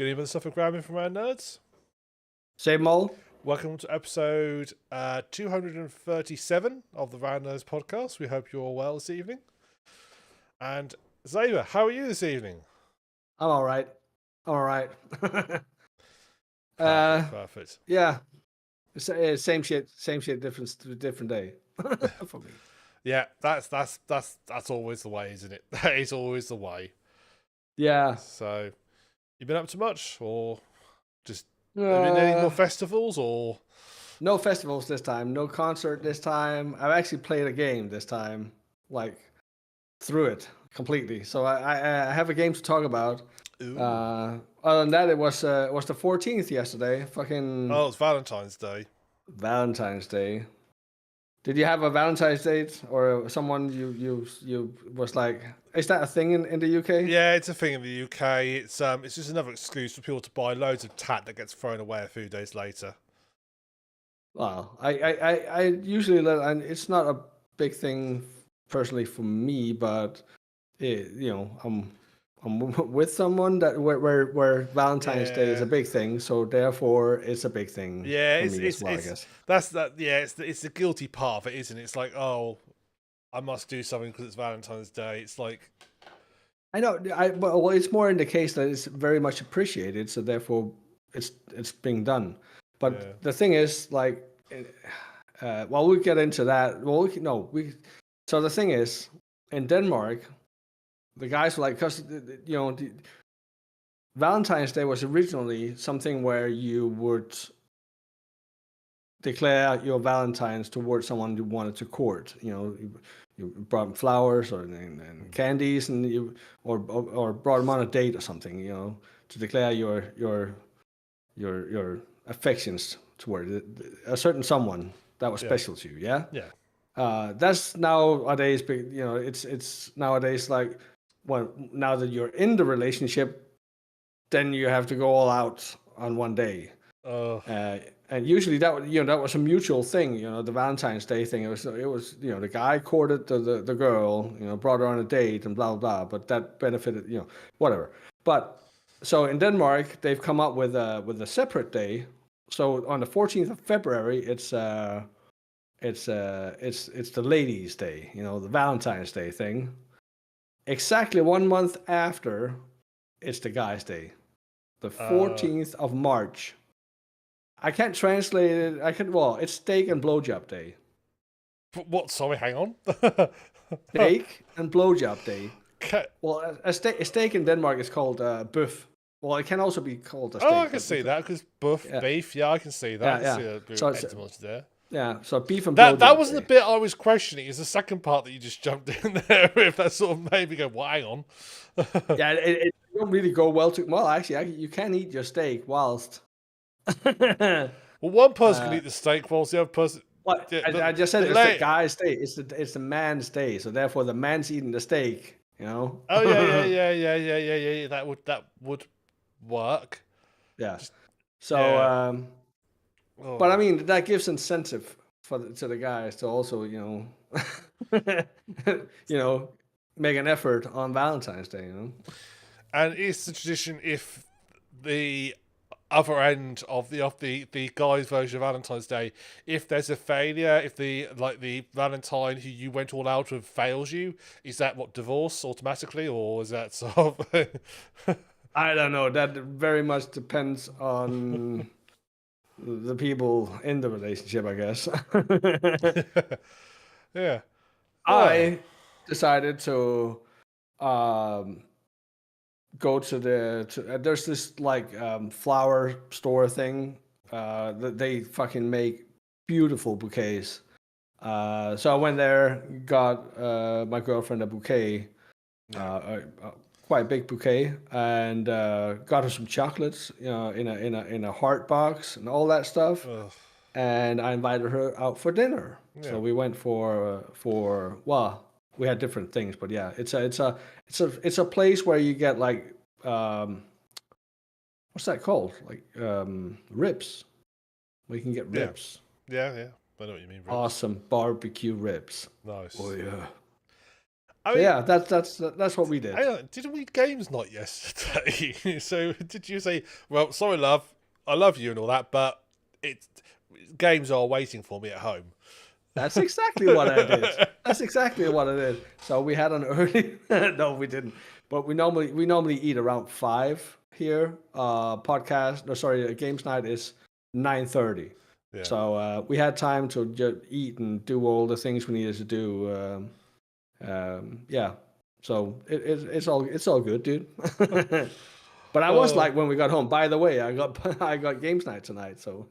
Good evening, stuff and grabbing from our nerds. Same old. Welcome to episode 237 of the Round Nerds podcast. We hope you're all well this evening. And Zaber, how are you this evening? I'm all right. Perfect. Yeah. Same shit, different day for me. Yeah, that's always the way, isn't it? That is always the way. Yeah. So, you been up to much, or just have you been any more festivals, or no festivals this time? No concert this time. I've actually played a game this time, like through it completely. So I have a game to talk about. Other than that, it was the 14th yesterday. Oh, it's Valentine's Day. Valentine's Day. Did you have a Valentine's date or someone you was like? Is that a thing in the UK? Yeah, it's a thing in the UK. It's just another excuse for people to buy loads of tat that gets thrown away a few days later. Well, I usually and it's not a big thing personally for me, but I'm with someone that where Valentine's Day is a big thing, so therefore it's a big thing. Yeah, for me as well, I guess. That's that. Yeah, it's the guilty part of it, isn't it? It's like, oh, I must do something because it's Valentine's Day. It's like, I know. Well, it's more in the case that it's very much appreciated, so therefore it's being done. But the thing is, like, well, we'll get into that. Well, So the thing is, in Denmark, the guys were like, because Valentine's Day was originally something where you would declare your Valentines towards someone you wanted to court. You brought them flowers and candies, and or brought them on a date or something. To declare your affections toward a certain someone that was special to you. Yeah. Yeah. That's nowadays. It's nowadays like, well, now that you're in the relationship, then you have to go all out on one day. And usually that was a mutual thing. The Valentine's Day thing. It was the guy courted the girl, brought her on a date and blah blah blah. But that benefited whatever. But so in Denmark they've come up with a separate day. So on the 14th of February it's the ladies' day. The Valentine's Day thing. Exactly 1 month after, it's the guys' day, the 14th of March. I can't translate it. It's steak and blowjob day. What? Sorry, hang on. Steak and blowjob day. Okay. Well, a steak in Denmark is called bøf. Well, it can also be called a steak. Oh, I can see that because beef. Yeah, I can see that. Yeah, I can see so etymology there. Yeah, so beef and that wasn't the bit I was questioning. It's the second part that you just jumped in there with. That sort of made me go, well, hang on. Yeah, it don't really go well. Actually, you can eat your steak whilst. Well, one person can eat the steak whilst the other person. What? I just said it's the guy's day. It's the man's day. So therefore, the man's eating the steak. Oh yeah. That would work. Yeah. But I mean, that gives incentive to the guys to also make an effort on Valentine's Day. And it's the tradition if the other end of the guys' version of Valentine's Day, if there's a failure, if the Valentine who you went all out with fails you, is that what, divorce automatically, or is that sort of? I don't know. That very much depends on the people in the relationship, I guess. Yeah. I decided to go to there's this flower store thing that they fucking make beautiful bouquets. So I went there, got my girlfriend a bouquet, quite big bouquet, and got her some chocolates, in a heart box and all that stuff. And I invited her out for dinner. Yeah. So we went for we had different things, but yeah, it's a place where you get like what's that called? Like ribs. We can get ribs. Yeah. I know what you mean. Ribs. Awesome barbecue ribs. Nice. Oh yeah. I So mean, yeah, that's what we did. didn't we games night yesterday? So did you say, well, sorry, love, I love you and all that, but it's games are waiting for me at home. That's exactly what I did. That's exactly what I did. So we had an early. No, we didn't. But we normally eat around 5 here. Podcast. No, sorry. Games night is 9:30. Yeah. So we had time to just eat and do all the things we needed to do. Yeah. So it's all good, dude. But I was Oh, like when we got home. By the way, I got games night tonight. So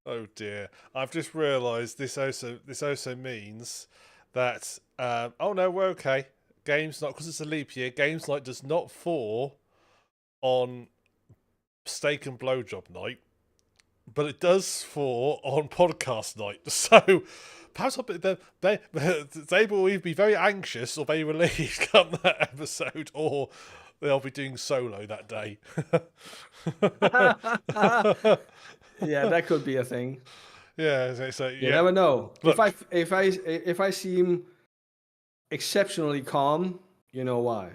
oh dear! I've just realised this also means that oh no, we're okay. Games night, because it's a leap year. Games night does not fall on steak and blowjob night, but it does fall on podcast night. So perhaps Zaber will either be very anxious or very relieved come that episode, or they'll be doing solo that day. yeah, that could be a thing. Yeah, You yeah. never know. Look, If I seem exceptionally calm, you know why.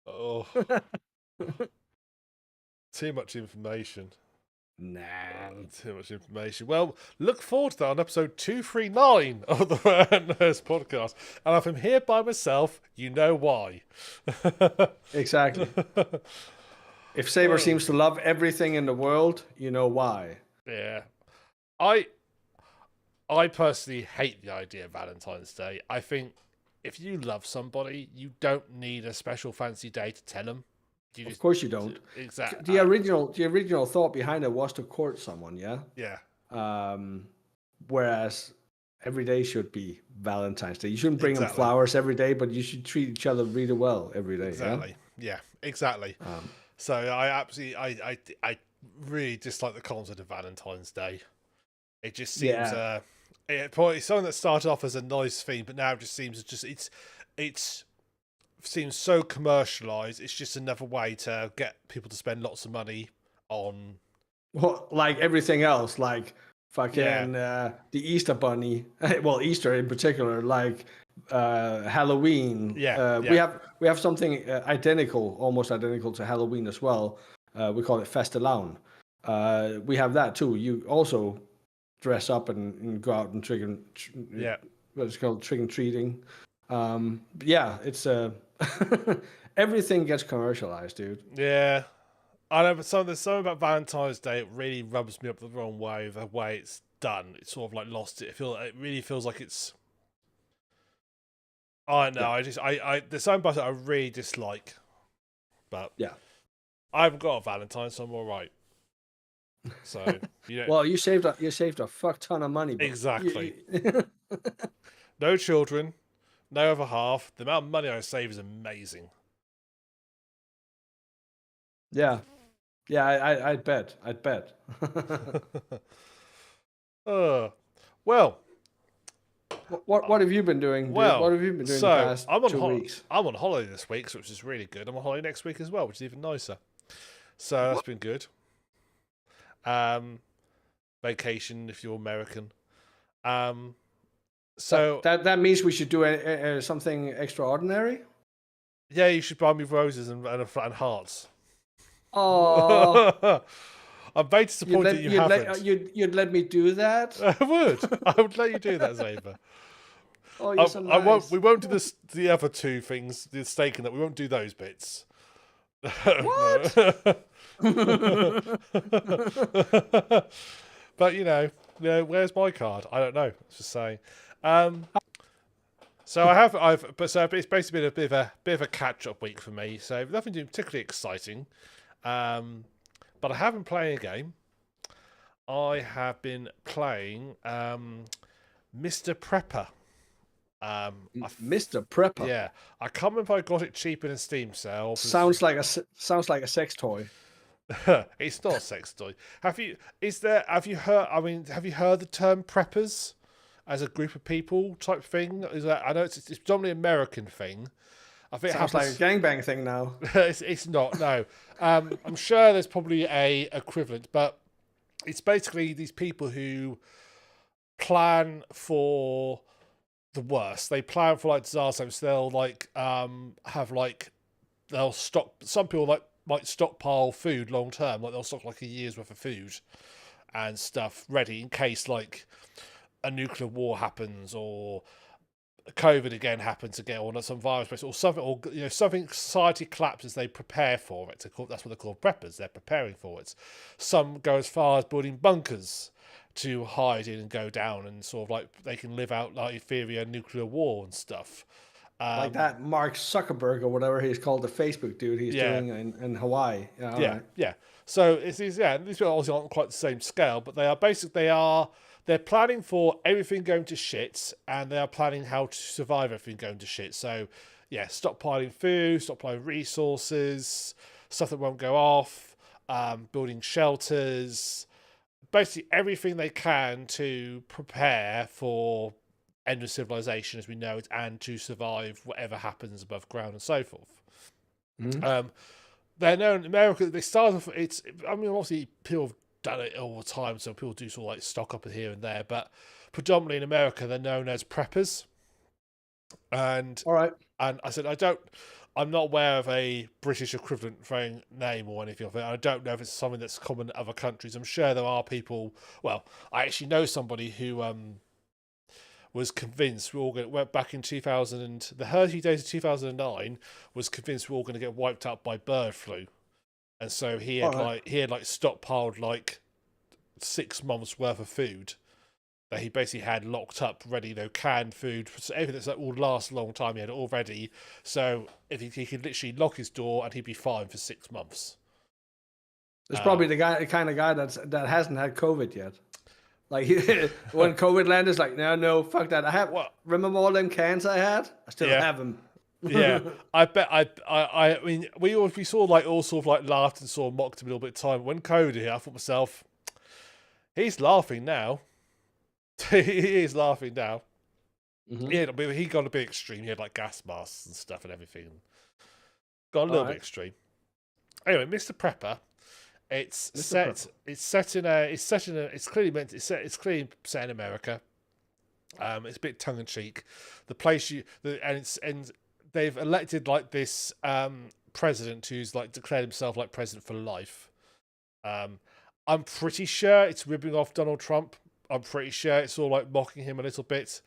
oh, too much information. Nah. Too much information. Well, look forward to that on episode 239 of the Nurse podcast. And if I'm here by myself, you know why. Exactly. If Saber seems to love everything in the world, you know why. Yeah. I personally hate the idea of Valentine's Day. I think if you love somebody, you don't need a special fancy day to tell them. Of course you don't. Exactly. The original thought behind it was to court someone, yeah. Yeah. Whereas every day should be Valentine's Day. You shouldn't bring them Exactly. flowers every day, but you should treat each other really well every day. Exactly. Yeah. Exactly. So I really dislike the concept of Valentine's Day. It just seems it's something that started off as a nice thing, but now it just seems it's seems so commercialized. It's just another way to get people to spend lots of money on. Well, like everything else, like fucking the Easter Bunny. Well, Easter in particular, like Halloween. We have something almost identical to Halloween as well. We call it Fastelavn. We have that too. You also dress up and go out and what's called trick and treating. It's everything gets commercialized, dude. Yeah. I know, but there's something about Valentine's Day. It really rubs me up the wrong way. The way it's done, it's sort of like lost it. It really feels like it's. I know. I there's something about it I really dislike, but yeah, I haven't got a Valentine, so I'm all right. So well, you saved a fuck ton of money. Exactly. No children, no other half. The amount of money I save is amazing. Yeah. I'd bet. Well. What have you been doing? Dude? Well, what have you been doing the past 2 weeks? I'm on holiday this week, which is really good. I'm on holiday next week as well, which is even nicer. So that's been good. Vacation if you're American. So that means we should do something extraordinary. Yeah, you should buy me roses and hearts. Oh, I'm very disappointed that you haven't. You'd let me do that? I would let you do that, Zaber. Oh, you're so nice. We won't do the other two things, the steak and that. We won't do those bits. What? But where's my card? I don't know. Let's just say. So it's basically been a bit of a catch-up week for me. So nothing particularly exciting. But I have been playing a game. I have been playing Mr. Prepper. Mr. Prepper. Yeah, I can't remember if I got it cheap in a Steam sale. Sounds like a sex toy. It's not a sex toy. Have you heard? I mean, have you heard the term preppers as a group of people type thing? I know it's predominantly American thing. I think Sounds like a gangbang thing now. It's not. No, I'm sure there's probably a equivalent, but it's basically these people who plan for the worst. They plan for like disaster, so they'll like have like they'll stock. Some people like might stockpile food long term, like they'll stock like a year's worth of food and stuff ready in case like a nuclear war happens or COVID again happens again, or some virus or something, or something. Society collapses. They prepare for it. That's what they're called, preppers. They're preparing for it. Some go as far as building bunkers to hide in and go down, and sort of like they can live out like inferior nuclear war and stuff. Like that Mark Zuckerberg or whatever he's called, the Facebook dude he's Yeah, doing in Hawaii. Yeah, all yeah, right. yeah. So these people obviously aren't quite the same scale, but they are basically they're planning for everything going to shit, and they are planning how to survive everything going to shit. So, yeah, stockpiling food, stockpiling resources, stuff that won't go off, building shelters, basically everything they can to prepare for end of civilization as we know it, and to survive whatever happens above ground and so forth. Mhm. They're known in America. They started off. It's. I mean, obviously, people have done it all the time, so people do sort of like stock up here and there. But predominantly in America, they're known as preppers. And All right. I said I don't. I'm not aware of a British equivalent for a name or anything of it. I don't know if it's something that's common in other countries. I'm sure there are people. Well, I actually know somebody who was convinced we all going went back in 2000 and the early days of 2009 was convinced we are all going to get wiped out by bird flu, and so he All had right. stockpiled like 6 months worth of food that he basically had locked up ready, canned food, so everything that's like will last a long time. He had it all ready, so if he could literally lock his door and he'd be fine for 6 months. It's probably the kind of guy that hasn't had COVID yet. Like when COVID landed, it's like, no, fuck that. Well, Remember all them cans I had? I still yeah. have them. Yeah, I bet. I mean, we saw like all sort of like laughed and sort of mocked him a little bit of time. When COVID hit, I thought myself, he's laughing now. He is laughing now. Mhm. Yeah, he got a bit extreme. He had like gas masks and stuff and everything. Got a little bit extreme. Anyway, Mr. Prepper. It's Mr. set. Prepper. It's set in a. It's set in a. It's clearly meant. It's clearly set in America. It's a bit tongue in cheek. The place and they've elected like this president who's like declared himself like president for life. I'm pretty sure it's ripping off Donald Trump. I'm pretty sure it's all like mocking him a little bit,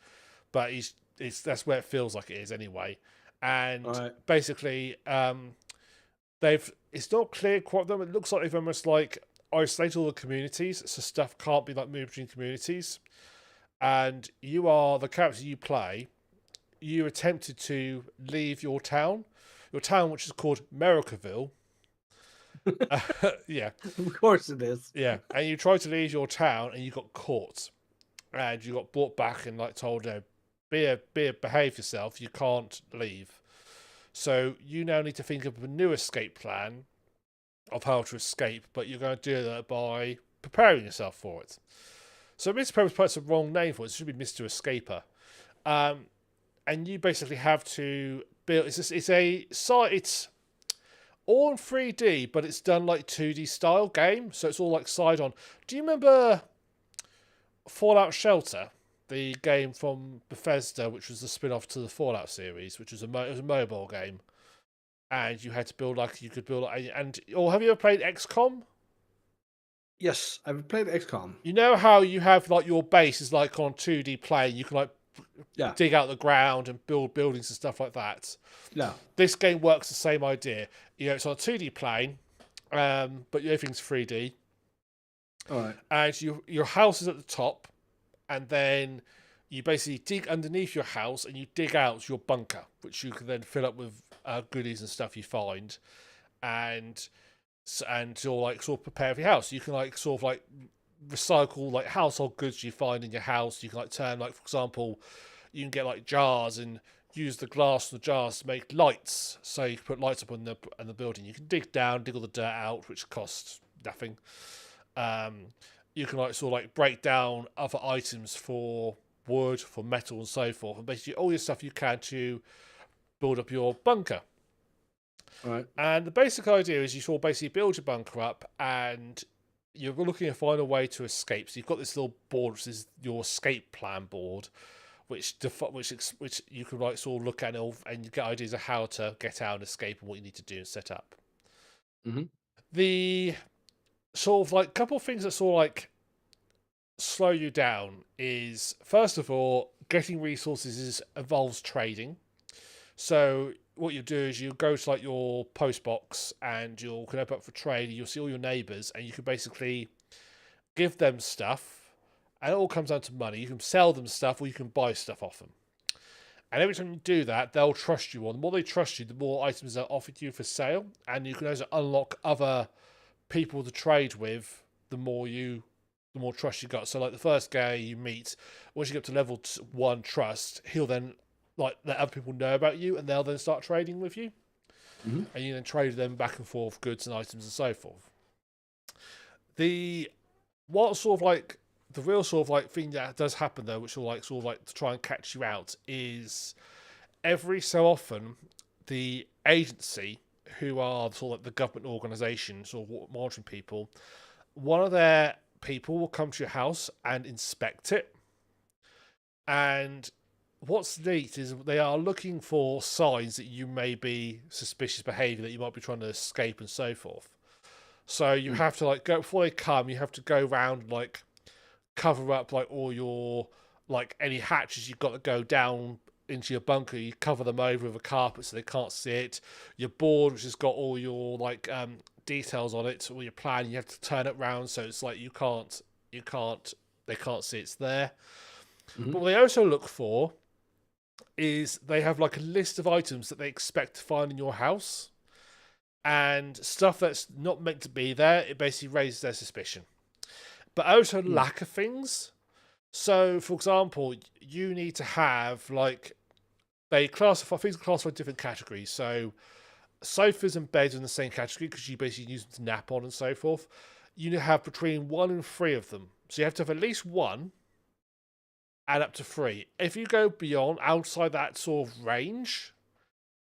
but that's where it feels like it is anyway. And basically, it's not clear quite them. It looks like they've almost like isolated all the communities, so stuff can't be like moved between communities. And you are the character you play. You attempted to leave your town, which is called Merricaville. Yeah, Of course it is. yeah. And you tried to leave your town, and you got caught, and you got brought back and like told, behave yourself. You can't leave. So you now need to think of a new escape plan of how to escape, but you're going to do that by preparing yourself for it. So Mr. Prepper's perhaps the wrong name for it. It should be Mr. Escaper. And you basically have to build. It's all in 3D, but it's done like 2D style game. So it's all like side on. Do you remember Fallout Shelter, the game from Bethesda, which was the spin-off to the Fallout series, which was it was a mobile game, and you had to build or have you ever played XCOM? Yes, I've played XCOM. You know how you have like your base is like on 2D plane, you can like dig out the ground and build buildings and stuff like that. Yeah. This game works the same idea. It's on a 2D plane, but everything's 3D. All right. And your house is at the top, and then you basically dig underneath your house and you dig out your bunker, which you can then fill up with goodies and stuff you find, and you're like sort of prepare for your house. You can like sort of like recycle like household goods you find in your house. You can like turn like, for example, you can get like jars and use the glass from the jars to make lights. So you can put lights up on the building. You can dig all the dirt out, which costs nothing. You can like sort of like break down other items for wood, for metal, and so forth, and basically all your stuff you can to build up your bunker. Right. And the basic idea is you sort of basically build your bunker up, and you're looking to find a way to escape. So you've got this little board, which is your escape plan board, which you can like sort of look at and you get ideas of how to get out and escape and what you need to do and set up. Mm-hmm. The sort of like couple of things that sort of like slow you down is, first of all, getting resources involves trading. So what you do is you go to like your post box and you'll can open up for trade. You'll see all your neighbors and you can basically give them stuff, and it all comes down to money. You can sell them stuff or you can buy stuff off them. And every time you do that, they'll trust you more. The more they trust you, the more items are offered you for sale, and you can also unlock other people to trade with. The more trust you got. So, like the first guy you meet, once you get to level 1 trust, he'll then like let other people know about you, and they'll then start trading with you, Mm-hmm. and you then trade them back and forth, goods and items and so forth. The what sort of like the real sort of like thing that does happen though, which will like sort of like to try and catch you out, is every so often the agency, who are sort of like the government organisations or monitoring people, one of their people will come to your house and inspect it. And what's neat is they are looking for signs that you may be suspicious behaviour, that you might be trying to escape and so forth. So you have to like go before they come. You have to go around like cover up like all your like any hatches you've got to go down into your bunker. You cover them over with a carpet so they can't see it. Your board, which has got all your like details on it, or your plan, you have to turn it round so it's like they can't see it's there. Mm-hmm. But what they also look for is they have like a list of items that they expect to find in your house, and stuff that's not meant to be there. It basically raises their suspicion, but also lack of things. So, for example, you need to have like they classify things are classified different categories. So, sofas and beds are in the same category because you basically use them to nap on and so forth. You need to have between 1 and 3 of them. So you have to have at least 1 and up to 3. If you go beyond outside that sort of range,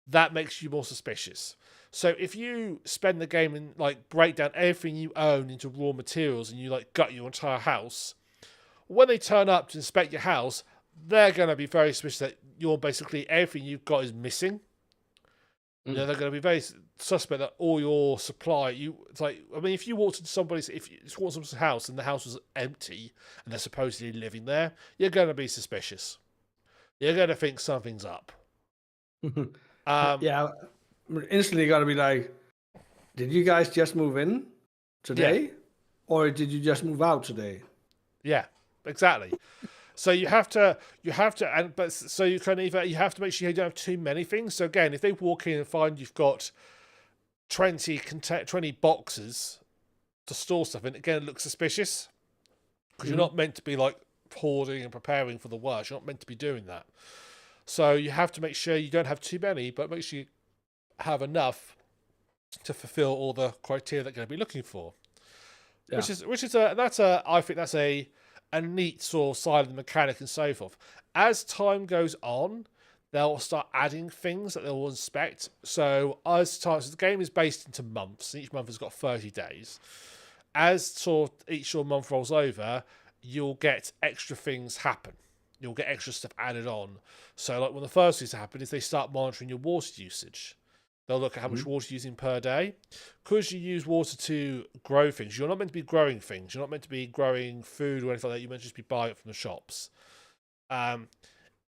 that makes you more suspicious. So if you spend the game and like break down everything you own into raw materials and you like gut your entire house, when they turn up to inspect your house, they're going to be very suspicious that you're basically everything you've got is missing. You know, they're going to be very suspect that all your supply. It's like, I mean, if you walked into somebody's house and the house was empty and they're supposedly living there, you're going to be suspicious. You're going to think something's up. Yeah, instantly got to be like, did you guys just move in today, or did you just move out today? Yeah, exactly. So you have to, but so you can either you have to make sure you don't have too many things. So again, if they walk in and find you've got 20 boxes to store stuff in, again, it looks suspicious because you're not meant to be like hoarding and preparing for the worst. You're not meant to be doing that. So you have to make sure you don't have too many, but make sure you have enough to fulfill all the criteria they're going to be looking for. Yeah. I think that's a neat sort of side of the mechanic and so forth. As time goes on, they'll start adding things that they'll inspect. So so the game is based into months, and each month has got 30 days. As sort of each month rolls over, you'll get extra things happen. You'll get extra stuff added on. So like when the first thing to happen is they start monitoring your water usage. They'll look at how much water you're using per day. Because you use water to grow things, you're not meant to be growing things. You're not meant to be growing food or anything like that. You're meant to just be buying it from the shops. But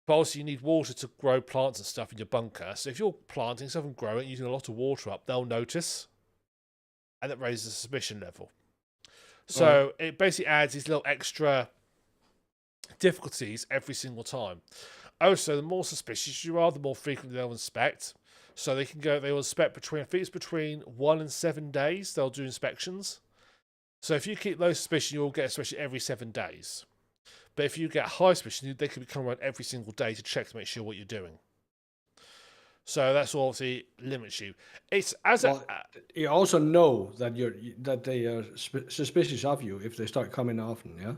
also you need water to grow plants and stuff in your bunker. So if you're planting stuff and growing, using a lot of water up, they'll notice. And that raises the suspicion level. So it basically adds these little extra difficulties every single time. Also, the more suspicious you are, the more frequently they'll inspect. So they will inspect I think it's between 1 and 7 days, they'll do inspections. So if you keep low suspicion, you'll get a suspicion every 7 days. But if you get high suspicion, they could come around every single day to check to make sure what you're doing. So that's obviously limits you. You also know that they are suspicious of you if they start coming often, yeah?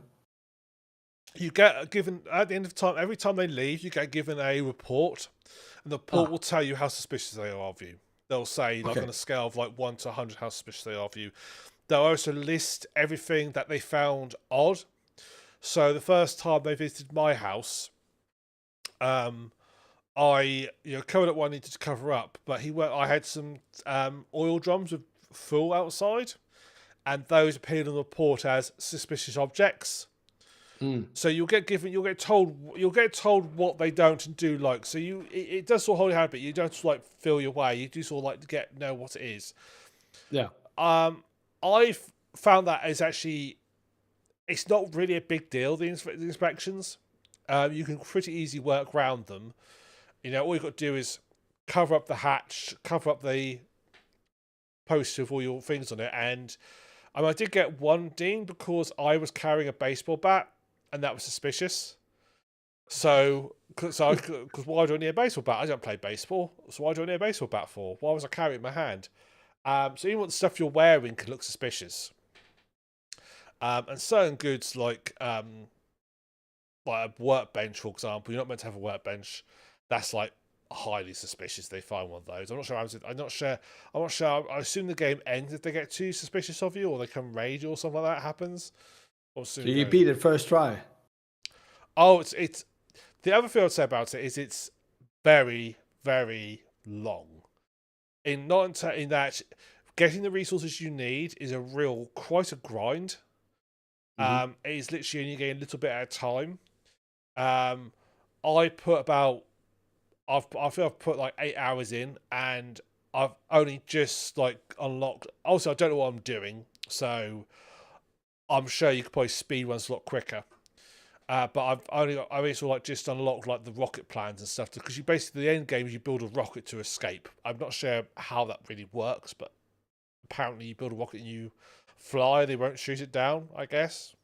You get given, at the end of time, every time they leave, you get given a report, and the report will tell you how suspicious they are of you. They'll say, like on a scale of like 1 to 100, how suspicious they are of you. They'll also list everything that they found odd. So the first time they visited my house, I covered up what I needed to cover up, but I had some oil drums with fuel outside, and those appeared on the report as suspicious objects. So you'll get told what they don't and do like. So it does sort of hold your hand a bit. You don't like feel your way. You do sort of like know what it is. Yeah. I've found that is actually it's not really a big deal. The inspections, you can pretty easily work around them. All you've got to do is cover up the hatch, cover up the poster with all your things on it, and I did get one ding because I was carrying a baseball bat, and that was suspicious. So, because why do I need a baseball bat? I don't play baseball, so why do I need a baseball bat for? Why was I carrying it in my hand? So even what the stuff you're wearing can look suspicious. And certain goods like a workbench, for example, you're not meant to have a workbench. That's like highly suspicious. They find one of those. I'm not sure. I'm not sure. I assume the game ends if they get too suspicious of you, or they come raid you, or something like that happens. So you beat it first try. Oh, it's the other thing I'd say about it is it's very, very long. In that getting the resources you need is quite a grind. It is literally only getting a little bit at a time. I feel I've put like 8 hours in, and I've only just like unlocked. Also, I don't know what I'm doing, so I'm sure you could probably speed ones a lot quicker. But I've only sort of like just unlocked like the rocket plans and stuff, because you basically the end game is you build a rocket to escape. I'm not sure how that really works, but apparently you build a rocket and you fly. They won't shoot it down, I guess.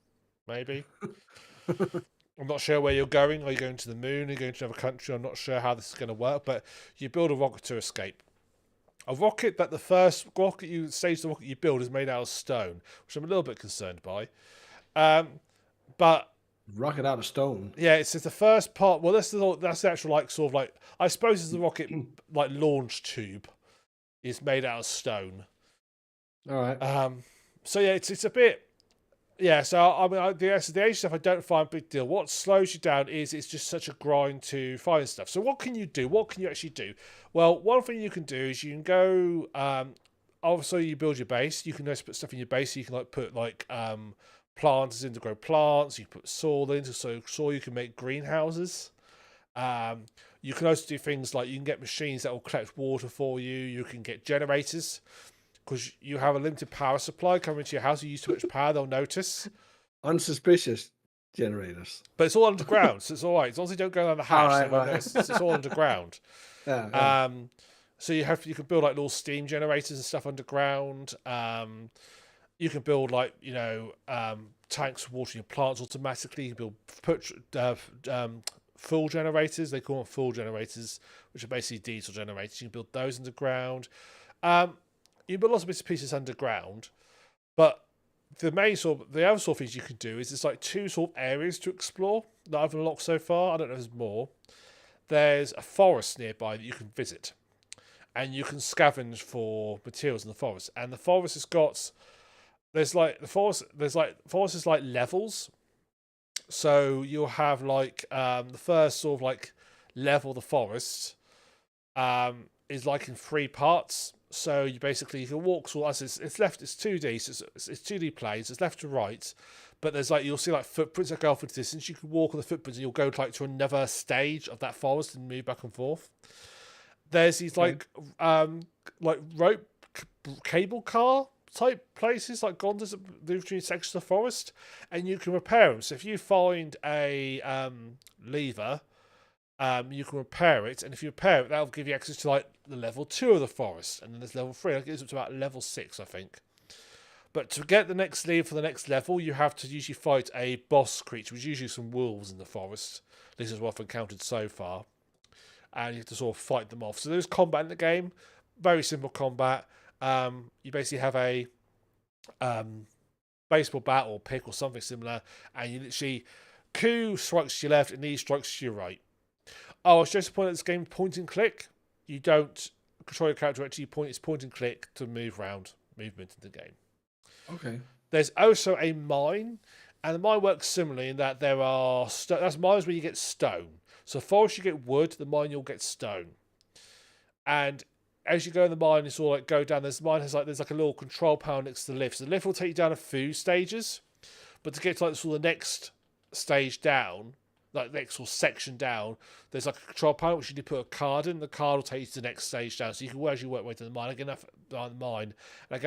Maybe. I'm not sure where you're going. Are you going to the moon? Are you going to another country? I'm not sure how this is going to work, but you build a rocket to escape. A rocket that the first rocket you build is made out of stone, which I'm a little bit concerned by. But rocket out of stone. Yeah, it's the first part. Well, that's the actual like sort of like I suppose it's the rocket like launch tube is made out of stone. All right. So yeah, it's a bit. Yeah, so I mean, the age stuff I don't find a big deal. What slows you down is it's just such a grind to find stuff. So what can you do? What can you actually do? Well, one thing you can do is you can go. Obviously, you build your base. You can just put stuff in your base. So you can like put like plants in to grow plants. You can put soil in, so you can make greenhouses. You can also do things like you can get machines that will collect water for you. You can get generators. Because you have a limited power supply coming to your house, you use too much power, they'll notice. Unsuspicious generators. But it's all underground, so it's all right. As long as you don't go down the hatch, it's all underground. Yeah. So you can build like little steam generators and stuff underground. You can build like tanks for watering your plants automatically. You can build fuel generators. They call them fuel generators, which are basically diesel generators. You can build those underground. You build lots of bits and pieces underground, but the other sort of things you can do is there's like two sort of areas to explore that I've unlocked so far. I don't know if there's more. There's a forest nearby that you can visit, and you can scavenge for materials in the forest. And the forest has got the forest is like levels. So you'll have like the first sort of like level of the forest is like in 3 parts. So you can walk through. It's 2D. So it's 2D planes. It's left to right, but there's like you'll see like footprints that go off into distance. You can walk on the footprints, and you'll go to another stage of that forest and move back and forth. There's these like rope cable car type places like gondas that move between sections of the forest, and you can repair them. So if you find a lever, you can repair it, and if you repair it, that'll give you access to like the level 2 of the forest, and then there's level 3. It gets up to about level 6, I think. But to get the next lever for the next level, you have to usually fight a boss creature, which is usually some wolves in the forest. This is what I've encountered so far, and you have to sort of fight them off. So there's combat in the game, very simple combat. You basically have a baseball bat or pick or something similar, and you literally Q strikes to your left and E strikes to your right. Oh, I was just point at this game point and click. You don't control your character actually. It's point and click to move around movement in the game. Okay. There's also a mine, and the mine works similarly in that there are that's mines where you get stone. So forest you get wood, the mine you'll get stone. And as you go in the mine, it's all like go down. There's a little control panel next to the lift. So the lift will take you down a few stages, but to get to like sort of the next stage down, like the next sort of section down, there's like a control panel which you need to put a card in. The card will take you to the next stage down. So you can actually work way to the mine. And again, I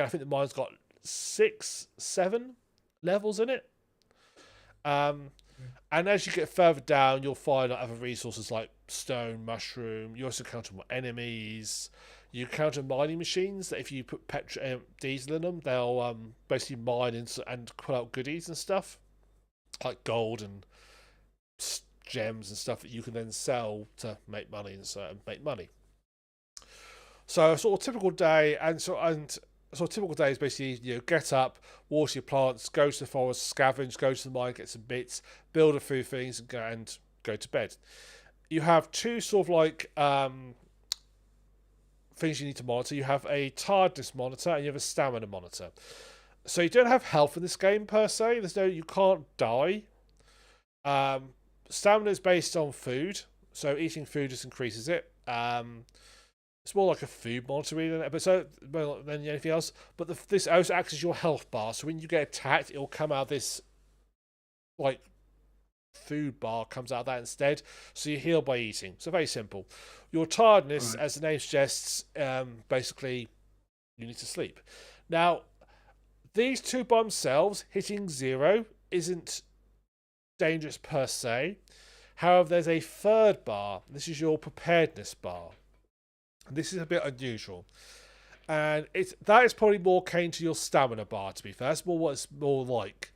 think the mine's got 6, 7 levels in it. And as you get further down, you'll find other resources like stone, mushroom. You also encounter more enemies. You encounter mining machines that if you put diesel in them, they'll basically mine and pull out goodies and stuff like gold and gems and stuff that you can then sell to make money So a sort of typical day typical day is basically, get up, water your plants, go to the forest, scavenge, go to the mine, get some bits, build a few things, and go to bed. You have two sort of like things you need to monitor. You have a tiredness monitor and you have a stamina monitor. So you don't have health in this game per se. You can't die. Stamina is based on food, so eating food just increases it. It's more like a food monitor really than anything else. But this also acts as your health bar. So when you get attacked, it'll come out this like food bar comes out of that instead. So you heal by eating. So very simple. Your tiredness, as the name suggests, basically you need to sleep. Now, these two by themselves, hitting 0 isn't dangerous per se. However, there's a third bar. This is your preparedness bar. This is a bit unusual, and that is probably more akin to your stamina bar. To be fair, that's more what it's more like.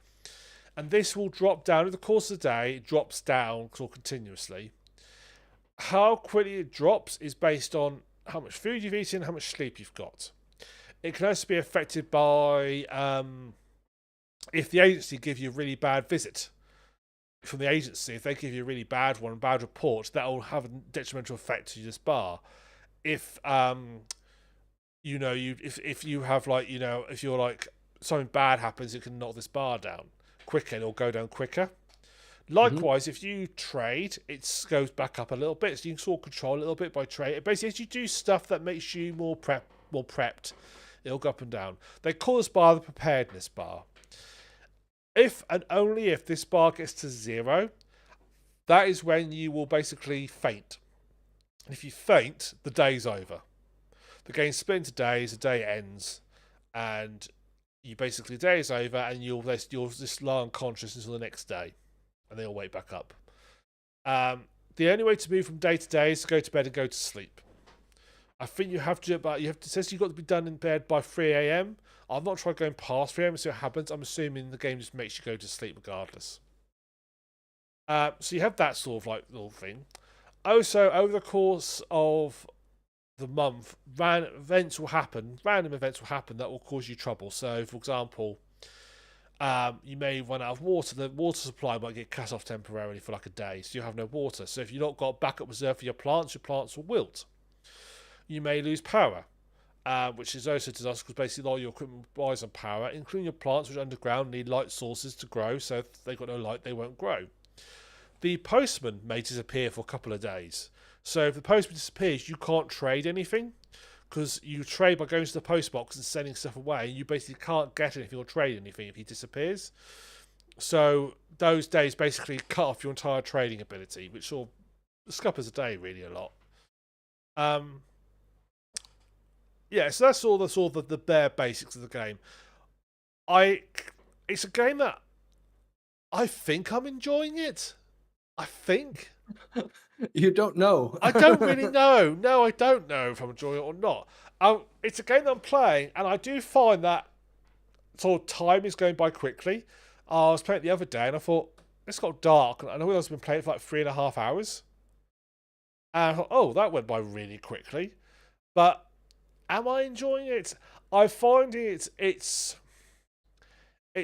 And this will drop down in the course of the day. It drops down continuously. How quickly it drops is based on how much food you've eaten, how much sleep you've got. It can also be affected by if the agency give you a really bad visit from the agency. If they give you a really bad report, that will have a detrimental effect to this bar. If if you have if you're like something bad happens, it can knock this bar down quicker. It'll go down quicker. Likewise, if you trade, it goes back up a little bit. So you can sort of control a little bit by trade. Basically, as you do stuff that makes you more prepped, it'll go up and down. They call this bar the preparedness bar. If and only if this bar gets to 0, that is when you will basically faint. If you faint, the day's over. The game's split into days, the day ends, and the day is over, and you'll just lie unconscious until the next day, and then you'll wake back up. The only way to move from day to day is to go to bed and go to sleep. I think it says you've got to be done in bed by 3 a.m. I've not tried going past 3 a.m. and see what happens. I'm assuming the game just makes you go to sleep regardless. So you have that sort of like little thing. Also, over the course of the month, random events will happen that will cause you trouble. So, for example, you may run out of water. The water supply might get cut off temporarily for like a day, so you have no water. So if you've not got backup reserve for your plants will wilt. You may lose power, which is also disastrous because basically all your equipment relies on power, including your plants, which are underground, need light sources to grow. So if they've got no light, they won't grow. The postman may disappear for a couple of days. So if the postman disappears, you can't trade anything because you trade by going to the post box and sending stuff away. You basically can't get anything or trade anything if he disappears. So those days basically cut off your entire trading ability, which sort of scuppers a day really a lot. So that's all the bare basics of the game. It's a game that I think I'm enjoying it. I think. You don't know. I don't really know. No, I don't know if I'm enjoying it or not. It's a game that I'm playing, and I do find that sort of time is going by quickly. I was playing it the other day, and I thought, it's got dark, and I know I've been playing it for like 3.5 hours. And I thought, oh, that went by really quickly. But am I enjoying it? I find it's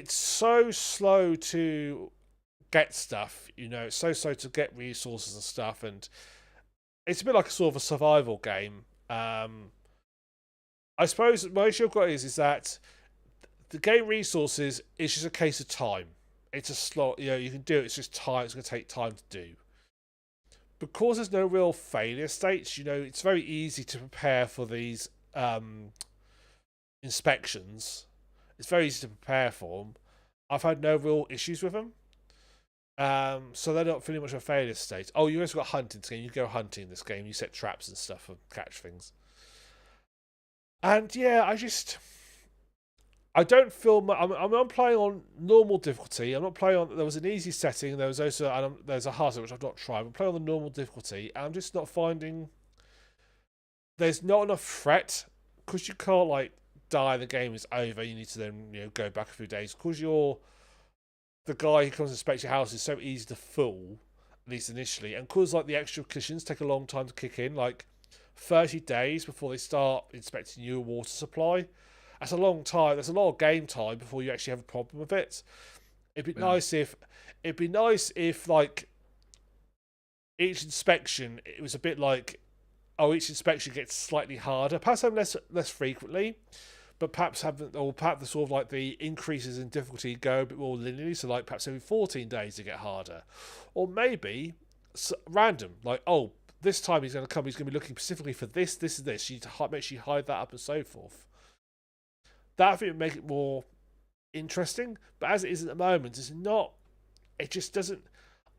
so slow to get stuff, it's so slow to get resources and stuff, and it's a bit like a sort of a survival game. I suppose my issue I've got is that the game resources is just a case of time. It's a slot, you can do it, it's just time, it's going to take time to do. because there's no real failure states, it's very easy to prepare for these inspections. It's very easy to prepare for them. I've had no real issues with them. So they're not feeling much of a failure state. Oh, you also got hunting this game. You go hunting in this game. You set traps and stuff and catch things. And yeah, I don't feel. I'm playing on normal difficulty. I'm not playing on. There was an easy setting. There was also there's a hard setting which I've not tried. I'm playing on the normal difficulty, and I'm just not finding. There's not enough threat because you can't like die. The game is over. You need to then go back a few days because you're the guy who comes to inspect your house is so easy to fool, at least initially, and because like the extra conditions take a long time to kick in, like 30 days before they start inspecting your water supply. That's a long time. There's a lot of game time before you actually have a problem with it. It'd be nice if like each inspection it was a bit like each inspection gets slightly harder. Perhaps have less frequently, but perhaps the sort of like the increases in difficulty go a bit more linearly. So like perhaps every 14 days they get harder, or maybe random. Like this time he's going to come. He's going to be looking specifically for this, this, and this. You need to make sure you hide that up and so forth. That I think would make it more interesting, but as it is at the moment, it's not. It just doesn't.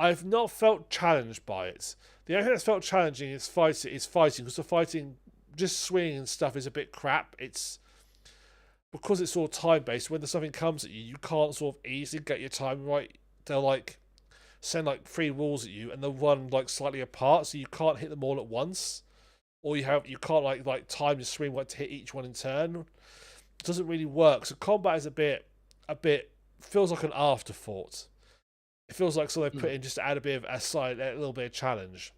I've not felt challenged by it. The only thing that's felt challenging is fighting, because the fighting, just swinging and stuff, is a bit crap. It's because it's sort of time based. When something comes at you, you can't sort of easily get your time right. They'll like send like 3 walls at you, and they'll run like slightly apart, so you can't hit them all at once, or you can't like time the swing to hit each one in turn. Doesn't really work. So combat is a bit feels like an afterthought. It feels like something they put in just to add a little bit of challenge.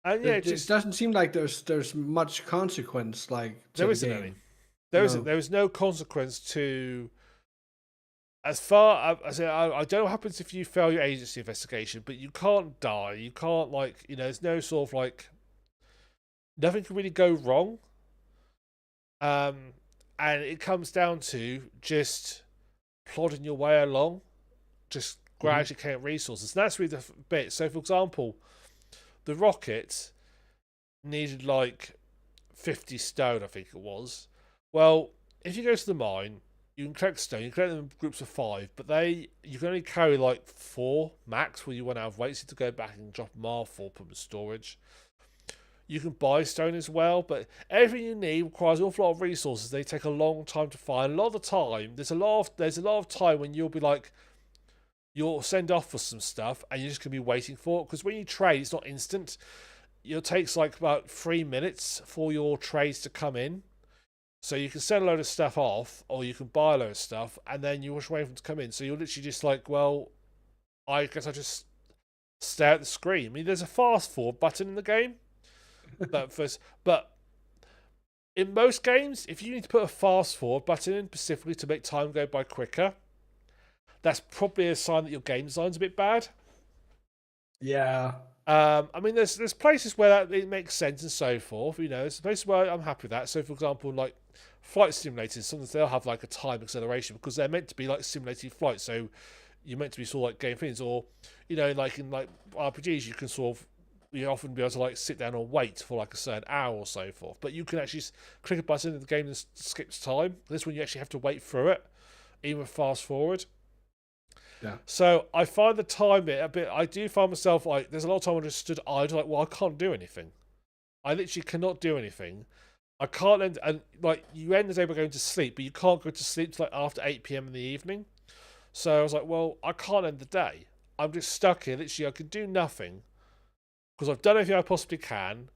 And yeah, it doesn't seem like there's much consequence. Like there isn't any. There is no consequence to. As far as I don't know what happens if you fail your agency investigation, but you can't die. You can't there's no sort of like. Nothing can really go wrong. And it comes down to just plodding your way along, just gradually getting resources. And that's really the bit. So, for example, the rocket needed like 50 stone, I think it was. Well, if you go to the mine, you can collect stone. You collect them in groups of 5, but you can only carry like 4 max when you run out of weight. So you have to go back and drop them off or put them in storage. You can buy stone as well, but everything you need requires an awful lot of resources. They take a long time to find. A lot of the time, there's a lot of time when you'll be like, you'll send off for some stuff, and you're just gonna be waiting for it. Because when you trade, it's not instant. It takes like about 3 minutes for your trades to come in. So you can send a load of stuff off, or you can buy a load of stuff, and then you're just waiting for them to come in. So you're literally just like, well, I guess I just stare at the screen. I mean, there's a fast forward button in the game. But in most games, if you need to put a fast forward button in specifically to make time go by quicker, that's probably a sign that your game design's a bit bad. Yeah. I mean, there's places where it makes sense and so forth. There's places where I'm happy with that. So, for example, like flight simulators, sometimes they'll have like a time acceleration because they're meant to be like simulated flights. So you're meant to be sort of like game things, or like in like RPGs, you can sort of. You often be able to like sit down and wait for like a certain hour or so forth, but you can actually click a button in the game and skips time. This one you actually have to wait through it, even with fast forward. Yeah. So I find the time bit a bit. I do find myself like there's a lot of time I just stood idle, like, well, I can't do anything. I literally cannot do anything. I can't end, and like you end the day by going to sleep, but you can't go to sleep till like after 8 p.m. in the evening. So I was like, well, I can't end the day. I'm just stuck here. Literally, I can do nothing. Because I've done everything I possibly can,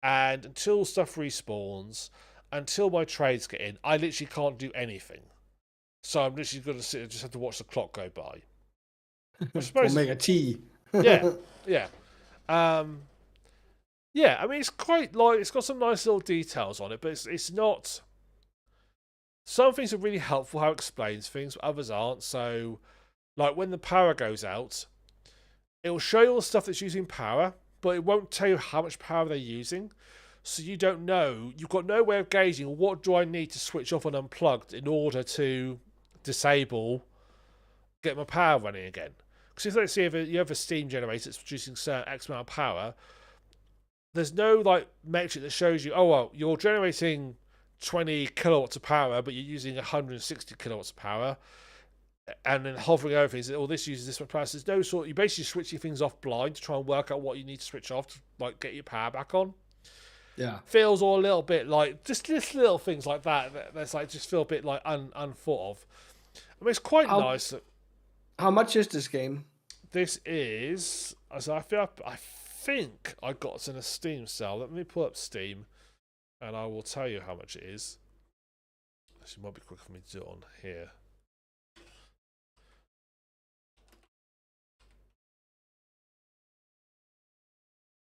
and until stuff respawns, until my trades get in, I literally can't do anything. So I'm literally going to sit and just have to watch the clock go by. I suppose. Or make a tea. Yeah. I mean, it's quite like it's got some nice little details on it, but it's not. Some things are really helpful how it explains things, but others aren't. So, like when the power goes out. It will show you all the stuff that's using power, but it won't tell you how much power they're using. So you don't know. You've got no way of gauging what do I need to switch off and unplugged in order to get my power running again. Because if let's say if you have a steam generator that's producing certain X amount of power, there's no like metric that shows you, oh well, you're generating 20 kilowatts of power, but you're using 160 kilowatts of power, and then hovering over things. Oh, this uses this much power. So there's no sort. You're basically switching things off blind to try and work out what you need to switch off to like get your power back on. Yeah. Feels all a little bit like just little things like that. That's like just feel a bit like unthought of. I mean, it's quite nice. How much is this game? This is. As I think I got it in a Steam sale. Let me pull up Steam, and I will tell you how much it is. Actually, it might be quicker for me to do it on here.